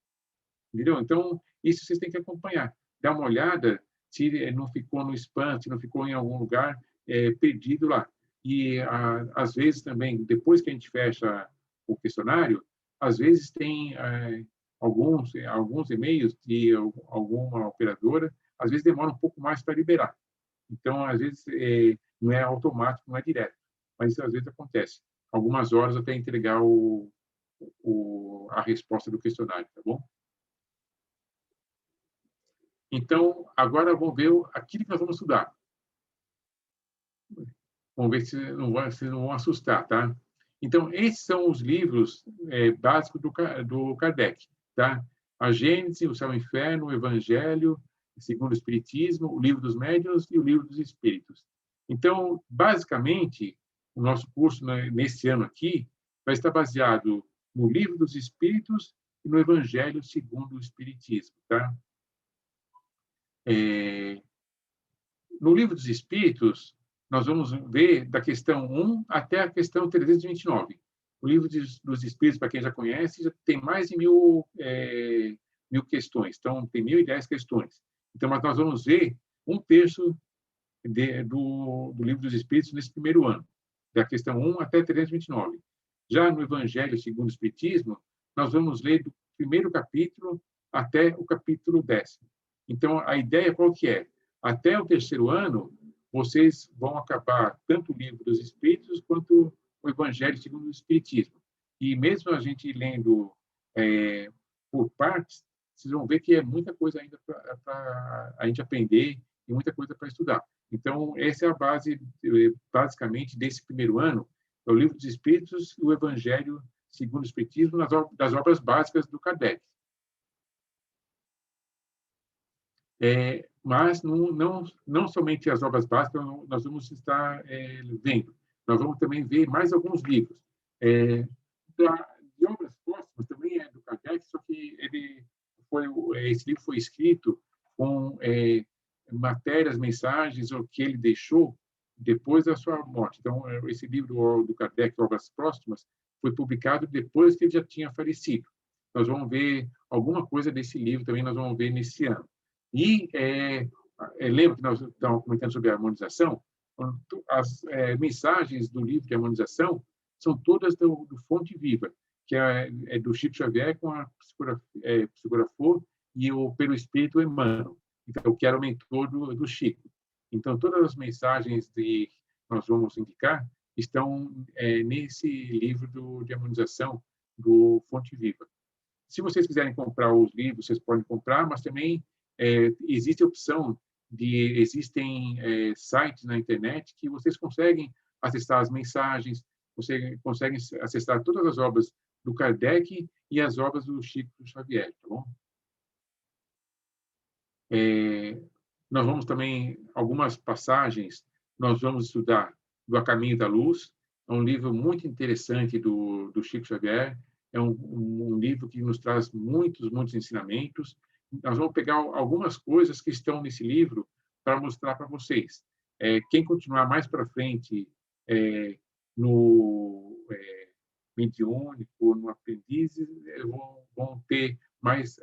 Entendeu? Então, isso vocês têm que acompanhar. Dá uma olhada se não ficou no spam, se não ficou em algum lugar perdido lá. E, às vezes, também, depois que a gente fecha o questionário, às vezes tem alguns e-mails de alguma operadora, às vezes demora um pouco mais para liberar. Então, às vezes, não é automático, não é direto. Mas isso, às vezes, acontece. Algumas horas até entregar a resposta do questionário, tá bom? Então, agora vamos ver aquilo que nós vamos estudar. Vamos ver se vocês não vão assustar, tá? Então, esses são os livros básicos do Kardec, tá? A Gênese, o Céu e o Inferno, o Evangelho, segundo o Espiritismo, o Livro dos Médiuns e o Livro dos Espíritos. Então, basicamente, o nosso curso nesse ano aqui vai estar baseado no Livro dos Espíritos e no Evangelho segundo o Espiritismo, tá? No Livro dos Espíritos, nós vamos ver da questão 1 até a questão 329. O Livro dos Espíritos, para quem já conhece, já tem mais de 1000 questões. Então, tem 1010 questões. Então, mas nós vamos ver 1/3 do Livro dos Espíritos nesse primeiro ano, da questão 1 até 329. Já no Evangelho segundo o Espiritismo, nós vamos ler do primeiro capítulo até o capítulo 10º. Então, a ideia qual que é? Até o terceiro ano, vocês vão acabar tanto o Livro dos Espíritos quanto o Evangelho segundo o Espiritismo. E mesmo a gente lendo por partes, vocês vão ver que é muita coisa ainda para a gente aprender e muita coisa para estudar. Então, essa é a base, basicamente, desse primeiro ano, é o Livro dos Espíritos e o Evangelho segundo o Espiritismo, das obras básicas do Kardec. Mas não somente as obras básicas nós vamos estar vendo, nós vamos também ver mais alguns livros. De obras póstumas também é do Kardec, só que esse livro foi escrito com matérias, mensagens, o que ele deixou depois da sua morte. Então, esse livro do Kardec, Obras Póstumas, foi publicado depois que ele já tinha falecido. Nós vamos ver alguma coisa desse livro também, nós vamos ver nesse ano. E lembra que nós estávamos comentando sobre a harmonização? As mensagens do livro de harmonização são todas do Fonte Viva, que é do Chico Xavier com a psicografou e pelo Espírito Emmanuel, então, que era o mentor do Chico. Então, todas as mensagens que nós vamos indicar estão nesse livro de harmonização do Fonte Viva. Se vocês quiserem comprar os livros, vocês podem comprar, mas também existe a opção existem sites na internet que vocês conseguem acessar as mensagens, você consegue acessar todas as obras do Kardec e as obras do Chico Xavier, tá bom? Nós vamos também, algumas passagens, nós vamos estudar do A Caminho da Luz, é um livro muito interessante do Chico Xavier, é um livro que nos traz muitos ensinamentos. Nós vamos pegar algumas coisas que estão nesse livro para mostrar para vocês. Quem continuar mais para frente no mediúnico, no aprendizes, vão ter mais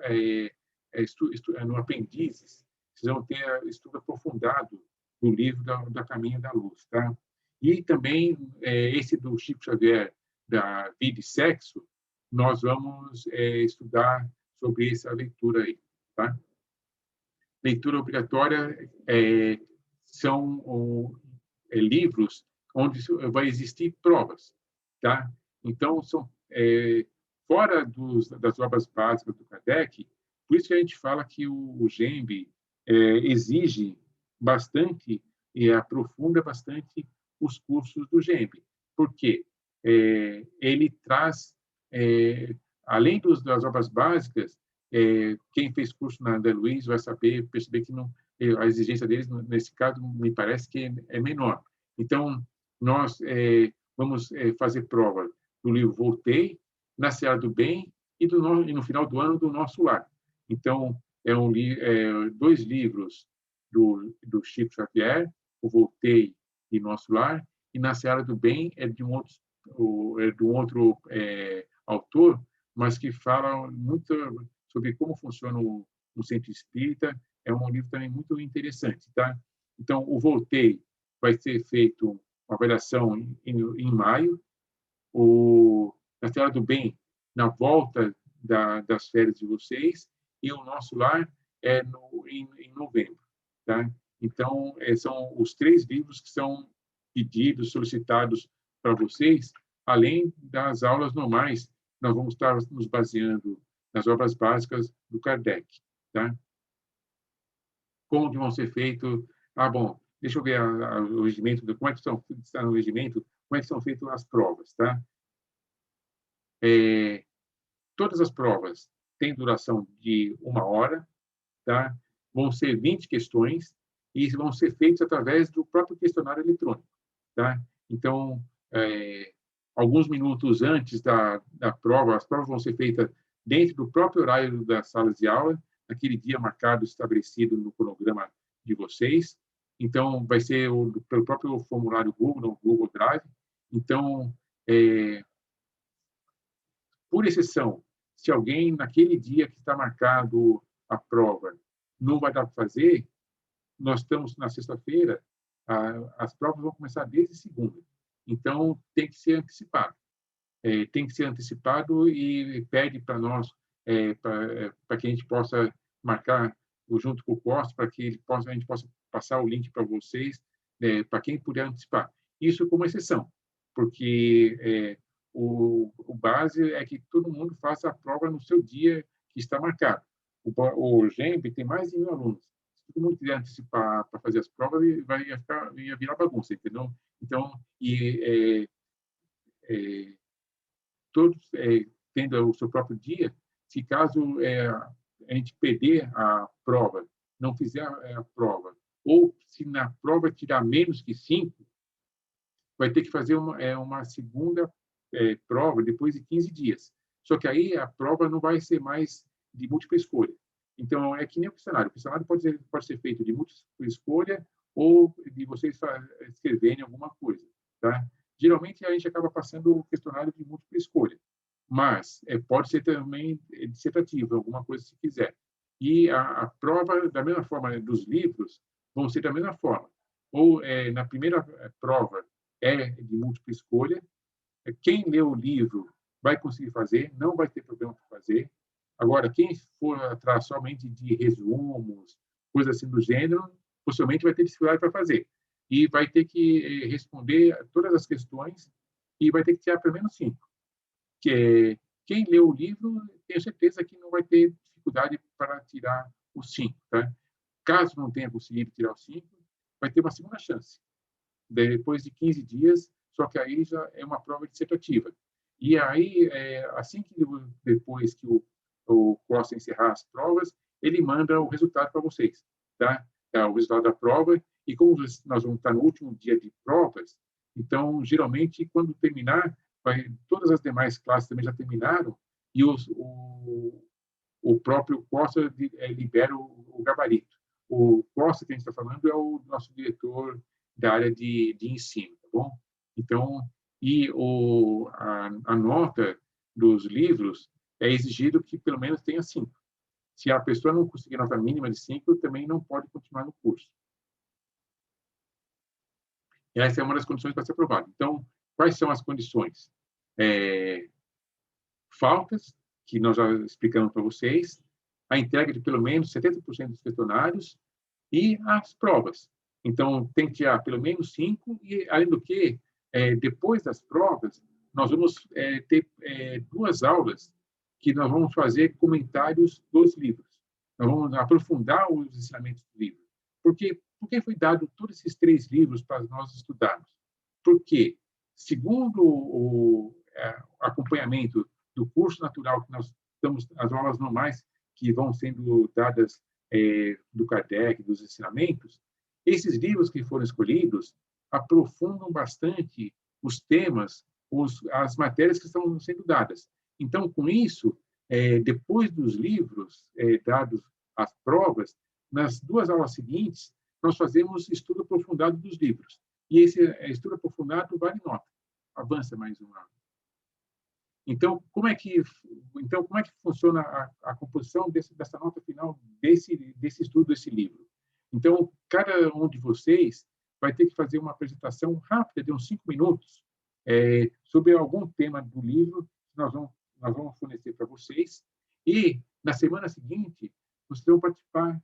no aprendizes, vocês vão ter estudo aprofundado do livro da Caminho da Luz, tá? E também esse do Chico Xavier, da Vida e Sexo, nós vamos estudar sobre essa leitura aí, tá? Leitura obrigatória são livros onde vai existir provas, tá? Então, são fora das obras básicas do Kardec, por isso que a gente fala que o GEMB exige bastante e aprofunda bastante os cursos do GEMB. Por quê? Ele traz, além das obras básicas, quem fez curso na André Luiz vai perceber que não, a exigência deles, nesse caso, me parece que é menor. Então, nós vamos fazer prova do livro Voltei, Na Seara do Bem e no final do ano do Nosso Lar. Então, 2 livros do Chico Xavier, o Voltei e Nosso Lar, e Na Seara do Bem é de um outro autor, mas que fala muito sobre como funciona o centro espírita. É um livro também muito interessante, tá? Então, o Voltei vai ser feito uma avaliação em maio, Na Seara do Bem, na volta das férias de vocês, e o Nosso Lar em novembro, tá? Então, são os 3 livros que são pedidos, solicitados para vocês, além das aulas normais. Nós vamos estar nos baseando nas obras básicas do Kardec, tá? Como que vão ser feitos? Bom, deixa eu ver o regimento, como é que está no regimento, como é que são feitas as provas, tá? Todas as provas têm duração de 1 hora, tá? Vão ser 20 questões e vão ser feitas através do próprio questionário eletrônico, tá? Então, alguns minutos antes da prova, as provas vão ser feitas dentro do próprio horário das salas de aula, naquele dia marcado, estabelecido no cronograma de vocês. Então, vai ser pelo próprio formulário Google, no Google Drive. Então, por exceção, se alguém, naquele dia que está marcado a prova, não vai dar para fazer, nós estamos na sexta-feira, as provas vão começar desde segunda. Então, tem que ser antecipado. Tem que ser antecipado e pede para nós, para que a gente possa marcar junto com o COS, para que a gente possa passar o link para vocês, para quem puder antecipar. Isso como exceção, porque o base é que todo mundo faça a prova no seu dia que está marcado. O GEMB tem mais de 1.000 alunos. Se todo mundo quiser antecipar para fazer as provas, ia virar bagunça, entendeu? Então, todos tendo o seu próprio dia, se caso a gente perder a prova, não fizer a prova, ou se na prova tirar menos que 5, vai ter que fazer uma segunda prova depois de 15 dias. Só que aí a prova não vai ser mais de múltipla escolha. Então, é que nem o questionário. O questionário pode ser feito de múltipla escolha ou de vocês escreverem alguma coisa. Tá? Geralmente, a gente acaba passando o questionário de múltipla escolha, mas pode ser também dissertativo, alguma coisa se quiser. E a prova, da mesma forma, dos livros, vão ser da mesma forma. Ou, na primeira prova, é de múltipla escolha. Quem lê o livro vai conseguir fazer, não vai ter problema para fazer. Agora, quem for atrás somente de resumos, coisas assim do gênero, possivelmente vai ter dificuldade para fazer. E vai ter que responder todas as questões e vai ter que tirar pelo menos 5. Quem lê o livro, tenho certeza que não vai ter dificuldade para tirar os 5. Tá? Caso não tenha conseguido tirar os 5, vai ter uma segunda chance. Depois de 15 dias, só que aí já é uma prova dissertativa. E aí, assim que depois que o Costa encerrar as provas, ele manda o resultado para vocês, tá? O resultado da prova. E como nós vamos estar no último dia de provas, então, geralmente, quando terminar, todas as demais classes também já terminaram e o próprio Costa libera o gabarito. O Costa, que a gente está falando, é o nosso diretor da área de ensino, tá bom? Então, e a nota dos livros é exigido que pelo menos tenha 5. Se a pessoa não conseguir nota mínima de 5, também não pode continuar no curso. E essa é uma das condições para ser aprovado. Então, quais são as condições? Faltas, que nós já explicamos para vocês, a entrega de pelo menos 70% dos questionários e as provas. Então, tem que tirar pelo menos 5 e, além do que, depois das provas, nós vamos ter 2 aulas que nós vamos fazer comentários dos livros. Nós vamos aprofundar os ensinamentos do livro. Por que foi dado todos esses 3 livros para nós estudarmos? Porque, segundo o acompanhamento do curso natural que nós estamos, as aulas normais que vão sendo dadas do Kardec, dos ensinamentos, esses livros que foram escolhidos aprofundam bastante os temas, as matérias que estão sendo dadas. Então, com isso, depois dos livros dados as provas, nas 2 aulas seguintes, nós fazemos estudo aprofundado dos livros. E esse estudo aprofundado vale nota. Avança mais uma. Então, como é que funciona a composição dessa nota final desse estudo, desse livro? Então, cada um de vocês vai ter que fazer uma apresentação rápida, de uns 5 minutos, sobre algum tema do livro que nós vamos fornecer para vocês. E, na semana seguinte, vocês vão participar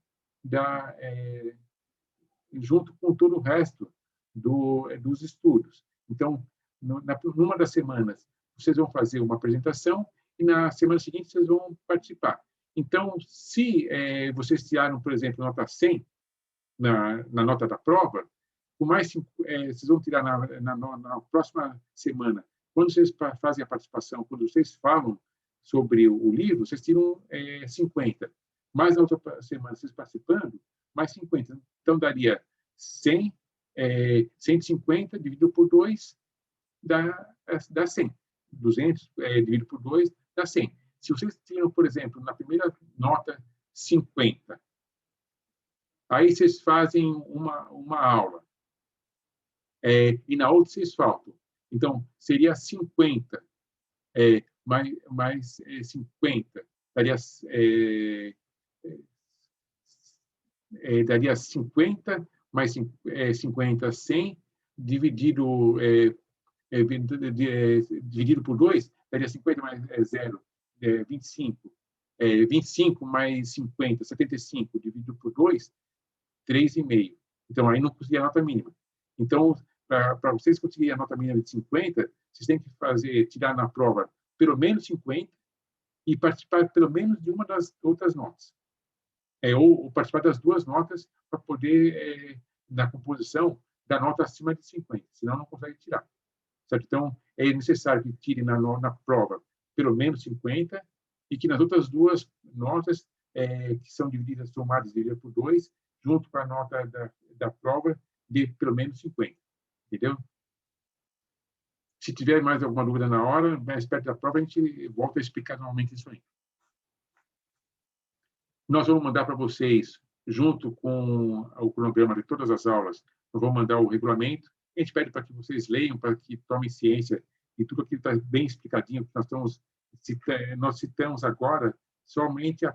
junto com todo o resto dos estudos. Então, numa das semanas, vocês vão fazer uma apresentação e na semana seguinte vocês vão participar. Então, se vocês tiraram, por exemplo, nota 100 na nota da prova, com mais vocês vão tirar na próxima semana. Quando vocês fazem a participação, quando vocês falam sobre o livro, vocês tiram 50. Mais na outra semana, vocês participando, mais 50. Então, daria 100, 150 dividido por 2 dá 100. 200 dividido por 2 dá 100. Se vocês tiram, por exemplo, na primeira nota 50, aí vocês fazem uma aula, e na outra vocês faltam. Então, seria 50, mais 50, daria 50, mais 50, 100, dividido por 2, daria 50 mais 0, 25. 25 mais 50, 75, dividido por 2, 3,5. Então, aí não conseguia a nota mínima. Então, para vocês conseguirem a nota mínima de 50, vocês têm que tirar na prova pelo menos 50 e participar pelo menos de uma das outras notas. Ou participar das 2 notas para poder, na composição, da nota acima de 50, senão não consegue tirar. Certo? Então, é necessário que tire na prova pelo menos 50 e que nas outras 2 notas, que são divididas, somadas e divididas por 2, junto com a nota da prova, de pelo menos 50. Entendeu? Se tiver mais alguma dúvida na hora, mais perto da prova, a gente volta a explicar normalmente isso aí. Nós vamos mandar para vocês, junto com o cronograma de todas as aulas, nós vamos mandar o regulamento. A gente pede para que vocês leiam, para que tomem ciência de tudo aquilo que está bem explicadinho, que nós citamos agora somente as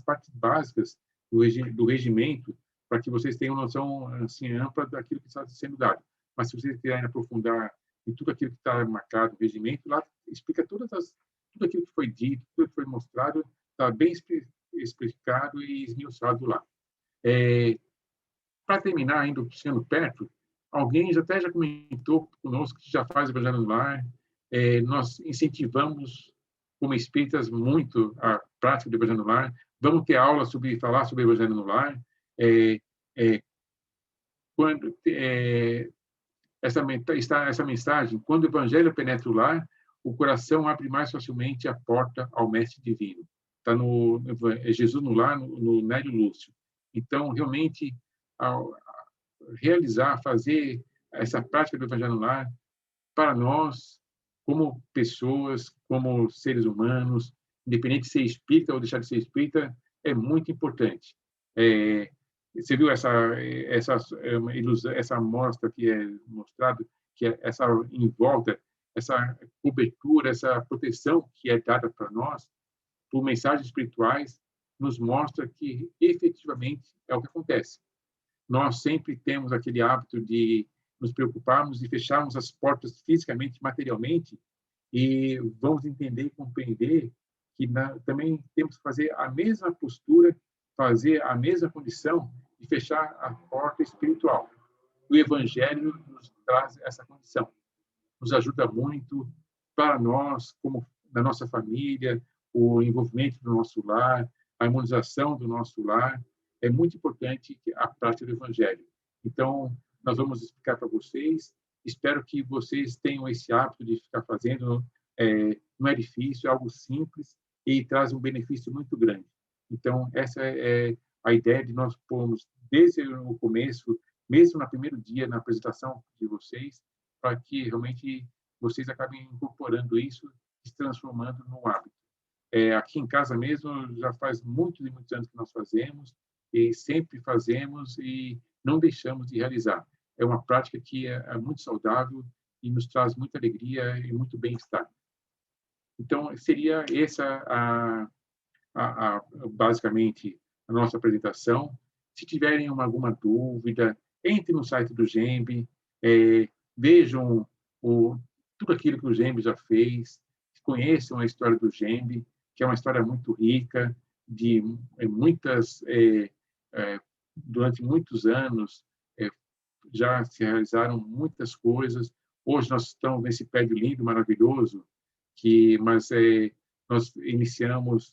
partes básicas do regimento, para que vocês tenham noção assim, ampla daquilo que está sendo dado. Mas se vocês quiserem aprofundar em tudo aquilo que está marcado no regimento, lá explica tudo aquilo que foi dito, tudo que foi mostrado, está bem explicado e esmiuçado lá. Para terminar, ainda sendo perto, alguém até já comentou conosco que já faz Evangelho no Lar. Nós incentivamos, como espíritas, muito a prática do Evangelho no Lar. Vamos ter aula falar sobre o Evangelho no Lar. Quando essa mensagem, quando o Evangelho penetra o lar, o coração abre mais facilmente a porta ao Mestre Divino. Está no Jesus no Lar, no Nélio Lúcio. Então, realmente, fazer essa prática do Evangelho no Lar, para nós, como pessoas, como seres humanos, independente de ser espírita ou deixar de ser espírita, é muito importante. Você viu essa amostra que é mostrado, que é essa em volta, essa cobertura, essa proteção que é dada para nós por mensagens espirituais, nos mostra que efetivamente é o que acontece. Nós sempre temos aquele hábito de nos preocuparmos e fecharmos as portas fisicamente, materialmente, e vamos entender e compreender que também temos que fazer a mesma postura, fazer a mesma condição de fechar a porta espiritual. O Evangelho nos traz essa condição. Nos ajuda muito para nós, como na nossa família, o envolvimento do nosso lar, a harmonização do nosso lar. É muito importante a prática do Evangelho. Então, nós vamos explicar para vocês. Espero que vocês tenham esse hábito de ficar fazendo. Não é difícil, é algo simples e traz um benefício muito grande. Então, essa é a ideia de nós pormos desde o começo, mesmo no primeiro dia, na apresentação de vocês, para que realmente vocês acabem incorporando isso e se transformando num hábito. Aqui em casa mesmo, já faz muitos e muitos anos que nós fazemos, e sempre fazemos e não deixamos de realizar. É uma prática que é muito saudável e nos traz muita alegria e muito bem-estar. Então, seria essa basicamente a nossa apresentação. Se tiverem alguma dúvida, entre no site do GEMB, vejam tudo aquilo que o GEMB já fez, conheçam a história do GEMB, que é uma história muito rica, de durante muitos anos já se realizaram muitas coisas. Hoje nós estamos nesse prédio lindo, maravilhoso, mas nós iniciamos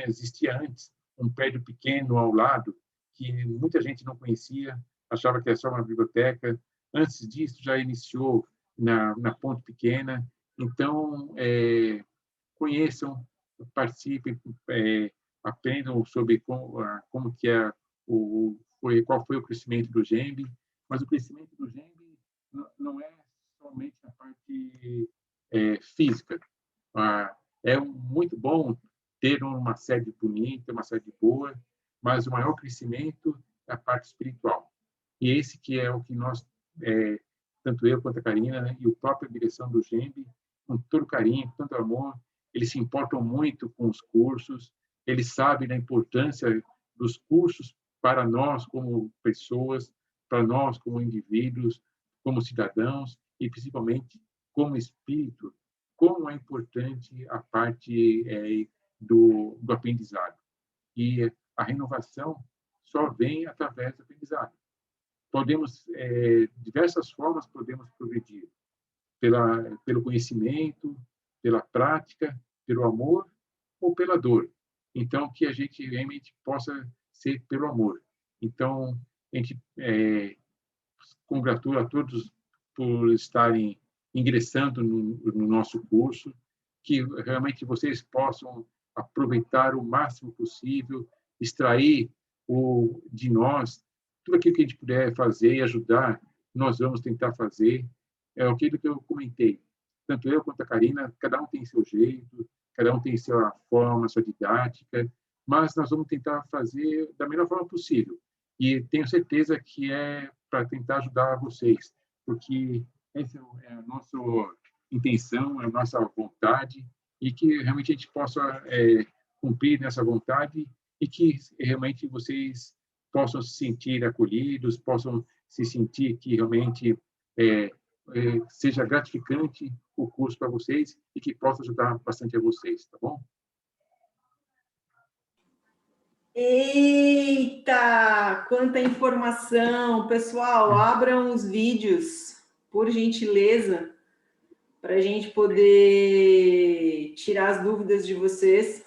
existia antes um prédio pequeno ao lado que muita gente não conhecia, achava que era só uma biblioteca. Antes disso já iniciou na Ponte Pequena. Então conheçam, participem, aprendam sobre como que qual foi o crescimento do GEMB, mas o crescimento do GEMB não é somente a parte física. É muito bom ter uma sede bonita, uma sede boa, mas o maior crescimento é a parte espiritual. E esse que é o que nós, tanto eu quanto a Karina, né, e a própria direção do GEMB, com todo carinho, com tanto amor, eles se importam muito com os cursos, eles sabem da importância dos cursos para nós como pessoas, para nós como indivíduos, como cidadãos e principalmente como espírito, como é importante a parte do aprendizado. E a renovação só vem através do aprendizado. Diversas formas podemos progredir, pelo conhecimento, pela prática, pelo amor ou pela dor. Então, que a gente realmente possa ser pelo amor. Então, a gente congratula a todos por estarem ingressando no nosso curso, que realmente vocês possam aproveitar o máximo possível, extrair de nós tudo aquilo que a gente puder fazer e ajudar, nós vamos tentar fazer. É aquilo que eu comentei. Tanto eu quanto a Karina, cada um tem seu jeito, cada um tem sua forma, sua didática, mas nós vamos tentar fazer da melhor forma possível. E tenho certeza que é para tentar ajudar vocês, porque essa é a nossa intenção, é a nossa vontade, e que realmente a gente possa cumprir nessa vontade e que realmente vocês possam se sentir acolhidos, possam se sentir que realmente seja gratificante o curso para vocês e que possa ajudar bastante a vocês, tá bom? Eita, quanta informação! Pessoal, abram os vídeos, por gentileza, para a gente poder tirar as dúvidas de vocês.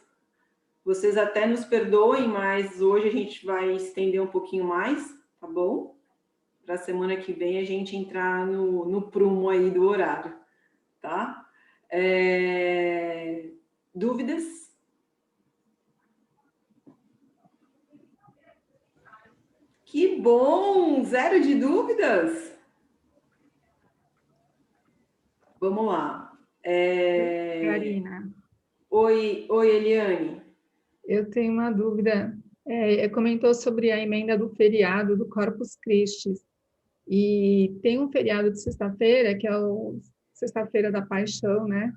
Vocês até nos perdoem, mas hoje a gente vai estender um pouquinho mais, tá bom? Para a semana que vem a gente entrar no prumo aí do horário, tá? Dúvidas? Que bom! Zero de dúvidas? Vamos lá. Karina, Oi, Eliane. eu tenho uma dúvida. Comentou sobre a emenda do feriado do Corpus Christi. E tem um feriado de sexta-feira, que é o Sexta-feira da Paixão, né?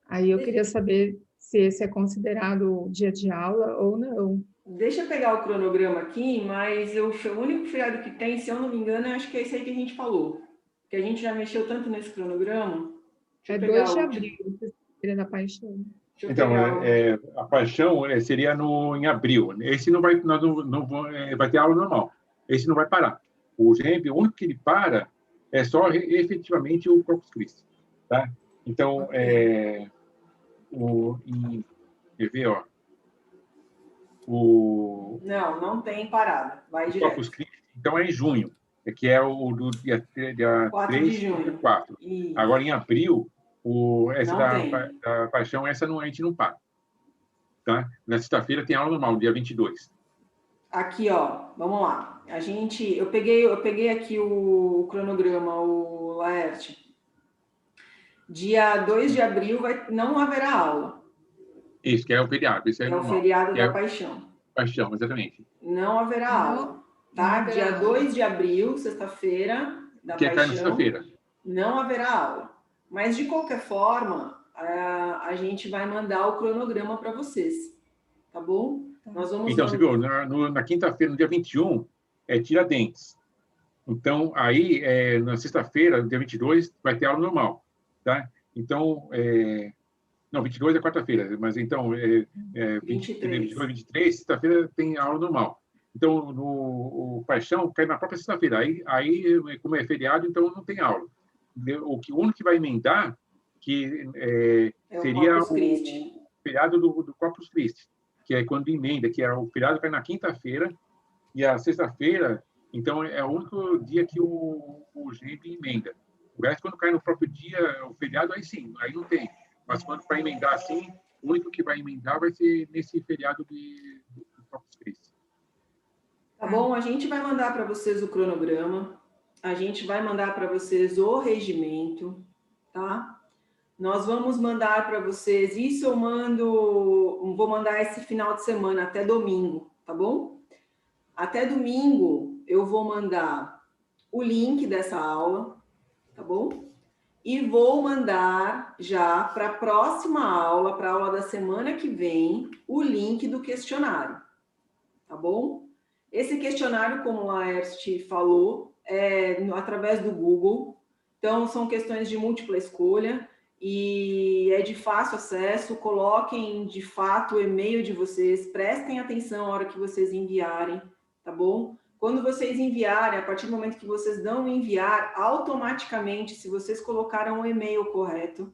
Aí eu queria saber se esse é considerado dia de aula ou não. Deixa eu pegar o cronograma aqui, mas o único feriado que tem, se eu não me engano, acho que é esse aí que a gente falou. Que a gente já mexeu tanto nesse cronograma. É 2 de abril, Sexta-feira da Paixão. Então, a paixão seria em abril. Esse não vai, vai ter aula normal. Esse não vai parar. O GEMP, o único que ele para é só efetivamente o Corpus Christi, tá? Então, quer ver, ó. Não tem parada. Vai direto. Corpus Christi, então é em junho, que é o do dia 3 de junho. e 4. Isso. Agora, em abril, essa da paixão, a gente não para. Tá? Na sexta-feira tem aula normal, dia 22. Aqui, ó, vamos lá. Eu peguei aqui o cronograma, o Laerte. Dia 2 de abril não haverá aula. Isso, que é o feriado. Isso é o feriado da Paixão. Paixão, exatamente. Não haverá aula. Tá? Dia 2 de abril, sexta-feira da Paixão. Que é na sexta-feira. Não haverá aula. Mas, de qualquer forma, a gente vai mandar o cronograma para vocês. Tá bom? Nós vamos então, você viu, na quinta-feira, no dia 21, é Tiradentes. Então, aí, na sexta-feira, dia 22, vai ter aula normal. Tá? Então, não, 22 é quarta-feira, mas então, 22, 23, sexta-feira tem aula normal. Então, o Paixão cai na própria sexta-feira. Aí, como é feriado, então não tem aula. O único que vai emendar que seria o feriado do Corpus Christi, que é quando emenda, que é o feriado cai na quinta-feira e a sexta-feira, então é o único dia que o GEMP emenda. O resto, quando cai no próprio dia, o feriado, aí sim, aí não tem. Mas quando vai emendar assim, o único que vai emendar vai ser nesse feriado do Corpus Christi. Tá bom? A gente vai mandar para vocês o cronograma, a gente vai mandar para vocês o regimento, tá? Nós vamos mandar para vocês, isso eu vou mandar esse final de semana, até domingo, tá bom? Até domingo eu vou mandar o link dessa aula, tá bom? E vou mandar já para a próxima aula, para a aula da semana que vem, o link do questionário, tá bom? Esse questionário, como o Laerte falou, é através do Google. Então, são questões de múltipla escolha e é de fácil acesso. Coloquem, de fato, o e-mail de vocês. Prestem atenção na hora que vocês enviarem, tá bom? Quando vocês enviarem, a partir do momento que vocês dão enviar, automaticamente, se vocês colocaram o e-mail correto,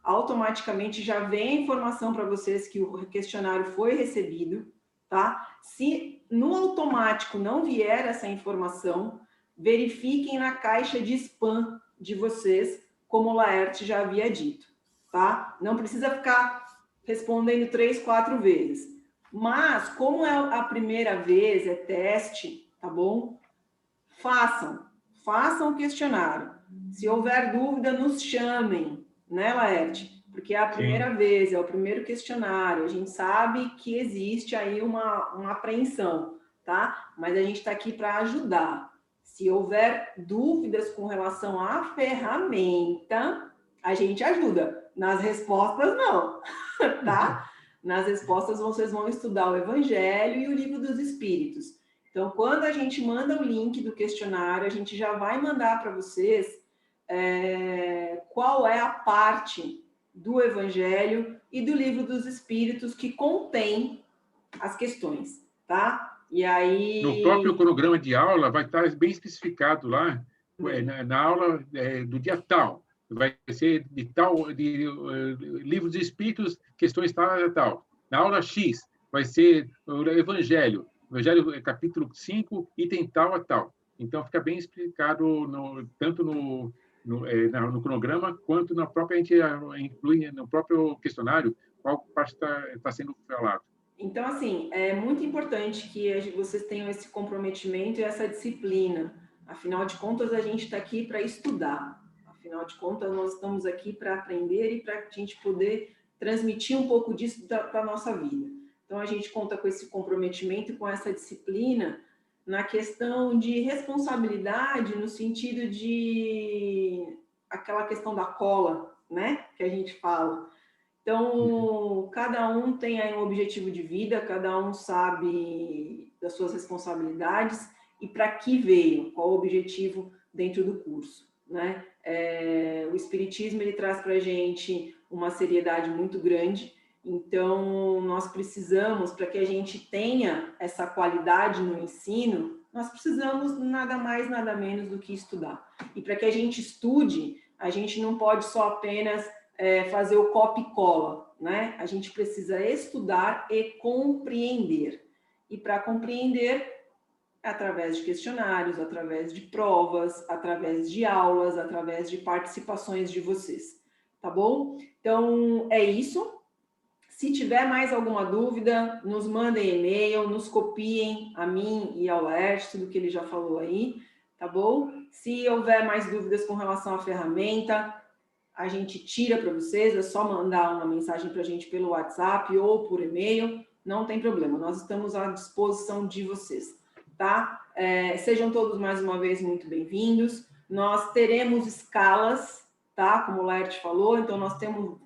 automaticamente já vem a informação para vocês que o questionário foi recebido, tá? Se no automático não vier essa informação, verifiquem na caixa de spam de vocês, como o Laerte já havia dito, tá? Não precisa ficar respondendo 3, 4 vezes. Mas, como é a primeira vez, é teste, tá bom? Façam o questionário. Se houver dúvida, nos chamem, né, Laerte? porque é a primeira vez, é o primeiro questionário, a gente sabe que existe aí uma apreensão, tá? Mas a gente está aqui para ajudar. Se houver dúvidas com relação à ferramenta, a gente ajuda. Nas respostas, não, tá? Nas respostas, vocês vão estudar o Evangelho e o Livro dos Espíritos. Então, quando a gente manda o link do questionário, a gente já vai mandar para vocês qual é a parte do Evangelho e do Livro dos Espíritos que contém as questões, tá? E aí... No próprio cronograma de aula vai estar bem especificado lá, na aula do dia tal. Vai ser de tal, Livro dos Espíritos, questões tal e tal. Na aula X vai ser o Evangelho capítulo 5, item tal a tal. Então, fica bem explicado tanto no cronograma, quanto na própria, a gente inclui no próprio questionário qual parte está sendo falado. Então, assim, é muito importante que vocês tenham esse comprometimento e essa disciplina. Afinal de contas, a gente está aqui para estudar. Afinal de contas, nós estamos aqui para aprender e para a gente poder transmitir um pouco disso para a nossa vida. Então, a gente conta com esse comprometimento e com essa disciplina na questão de responsabilidade, no sentido de aquela questão da cola, né? Que a gente fala. Então, cada um tem aí um objetivo de vida, cada um sabe das suas responsabilidades e para que veio, qual o objetivo dentro do curso, né? O Espiritismo, ele traz para a gente uma seriedade muito grande, então nós precisamos, para que a gente tenha essa qualidade no ensino, nós precisamos nada mais, nada menos do que estudar. E para que a gente estude, a gente não pode só apenas fazer o copia e cola, né? A gente precisa estudar e compreender. E para compreender, através de questionários, através de provas, através de aulas, através de participações de vocês, tá bom? Então, é isso. Se tiver mais alguma dúvida, nos mandem e-mail, nos copiem a mim e ao Laerte, tudo que ele já falou aí, tá bom? Se houver mais dúvidas com relação à ferramenta, a gente tira para vocês, é só mandar uma mensagem para a gente pelo WhatsApp ou por e-mail, não tem problema, nós estamos à disposição de vocês, tá? Sejam todos mais uma vez muito bem-vindos, nós teremos escalas, tá? Como o Laerte falou, então nós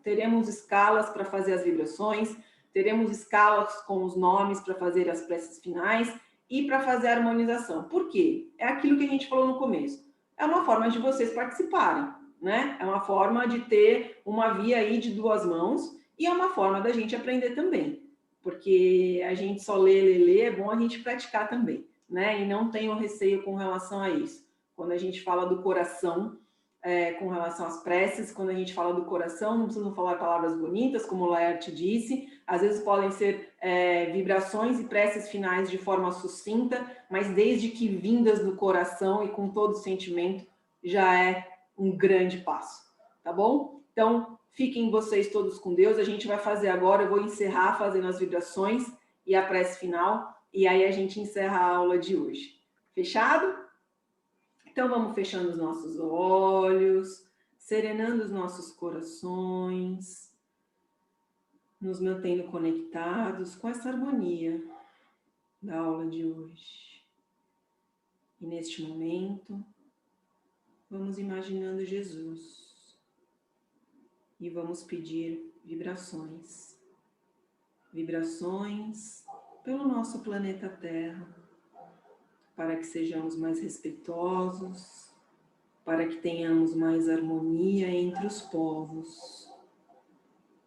teremos escalas para fazer as vibrações, teremos escalas com os nomes para fazer as preces finais e para fazer a harmonização. Por quê? É aquilo que a gente falou no começo, é uma forma de vocês participarem, né? É uma forma de ter uma via aí de duas mãos e é uma forma da gente aprender também, porque a gente só lê, é bom a gente praticar também, né? E não tenham receio com relação a isso. Quando a gente fala do coração, com relação às preces, quando a gente fala do coração, não precisam falar palavras bonitas, como o Laerte disse, às vezes podem ser vibrações e preces finais de forma sucinta, mas desde que vindas do coração e com todo o sentimento, já é um grande passo, tá bom? Então, fiquem vocês todos com Deus, a gente vai fazer agora, eu vou encerrar fazendo as vibrações e a prece final, e aí a gente encerra a aula de hoje. Fechado? Então, vamos fechando os nossos olhos, serenando os nossos corações, nos mantendo conectados com essa harmonia da aula de hoje. E neste momento, vamos imaginando Jesus e vamos pedir vibrações. Vibrações pelo nosso planeta Terra, para que sejamos mais respeitosos, para que tenhamos mais harmonia entre os povos,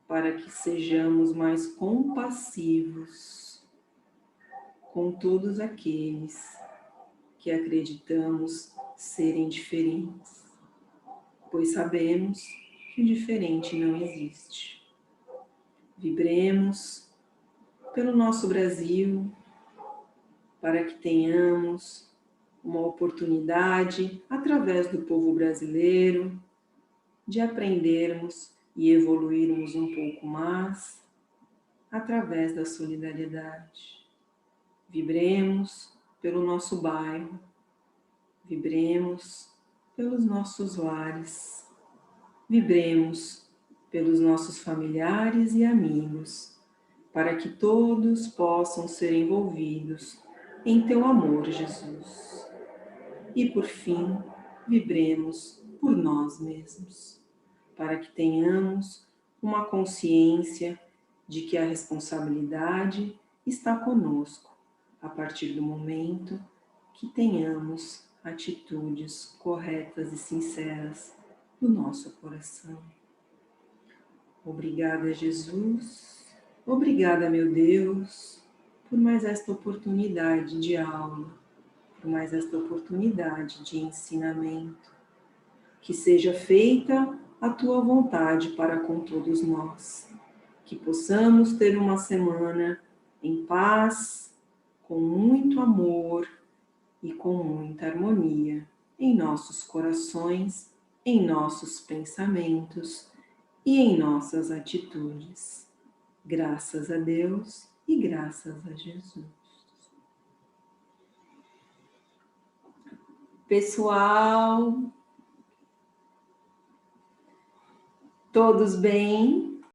para que sejamos mais compassivos com todos aqueles que acreditamos serem diferentes, pois sabemos que o diferente não existe. Vibremos pelo nosso Brasil, para que tenhamos uma oportunidade, através do povo brasileiro, de aprendermos e evoluirmos um pouco mais, através da solidariedade. Vibremos pelo nosso bairro, vibremos pelos nossos lares, vibremos pelos nossos familiares e amigos, para que todos possam ser envolvidos em teu amor, Jesus. E por fim, vibremos por nós mesmos, para que tenhamos uma consciência de que a responsabilidade está conosco, a partir do momento que tenhamos atitudes corretas e sinceras do nosso coração. Obrigada, Jesus. Obrigada, meu Deus, por mais esta oportunidade de aula, por mais esta oportunidade de ensinamento. Que seja feita a tua vontade para com todos nós. Que possamos ter uma semana em paz, com muito amor e com muita harmonia em nossos corações, em nossos pensamentos e em nossas atitudes. Graças a Deus e graças a Jesus. Pessoal, todos bem?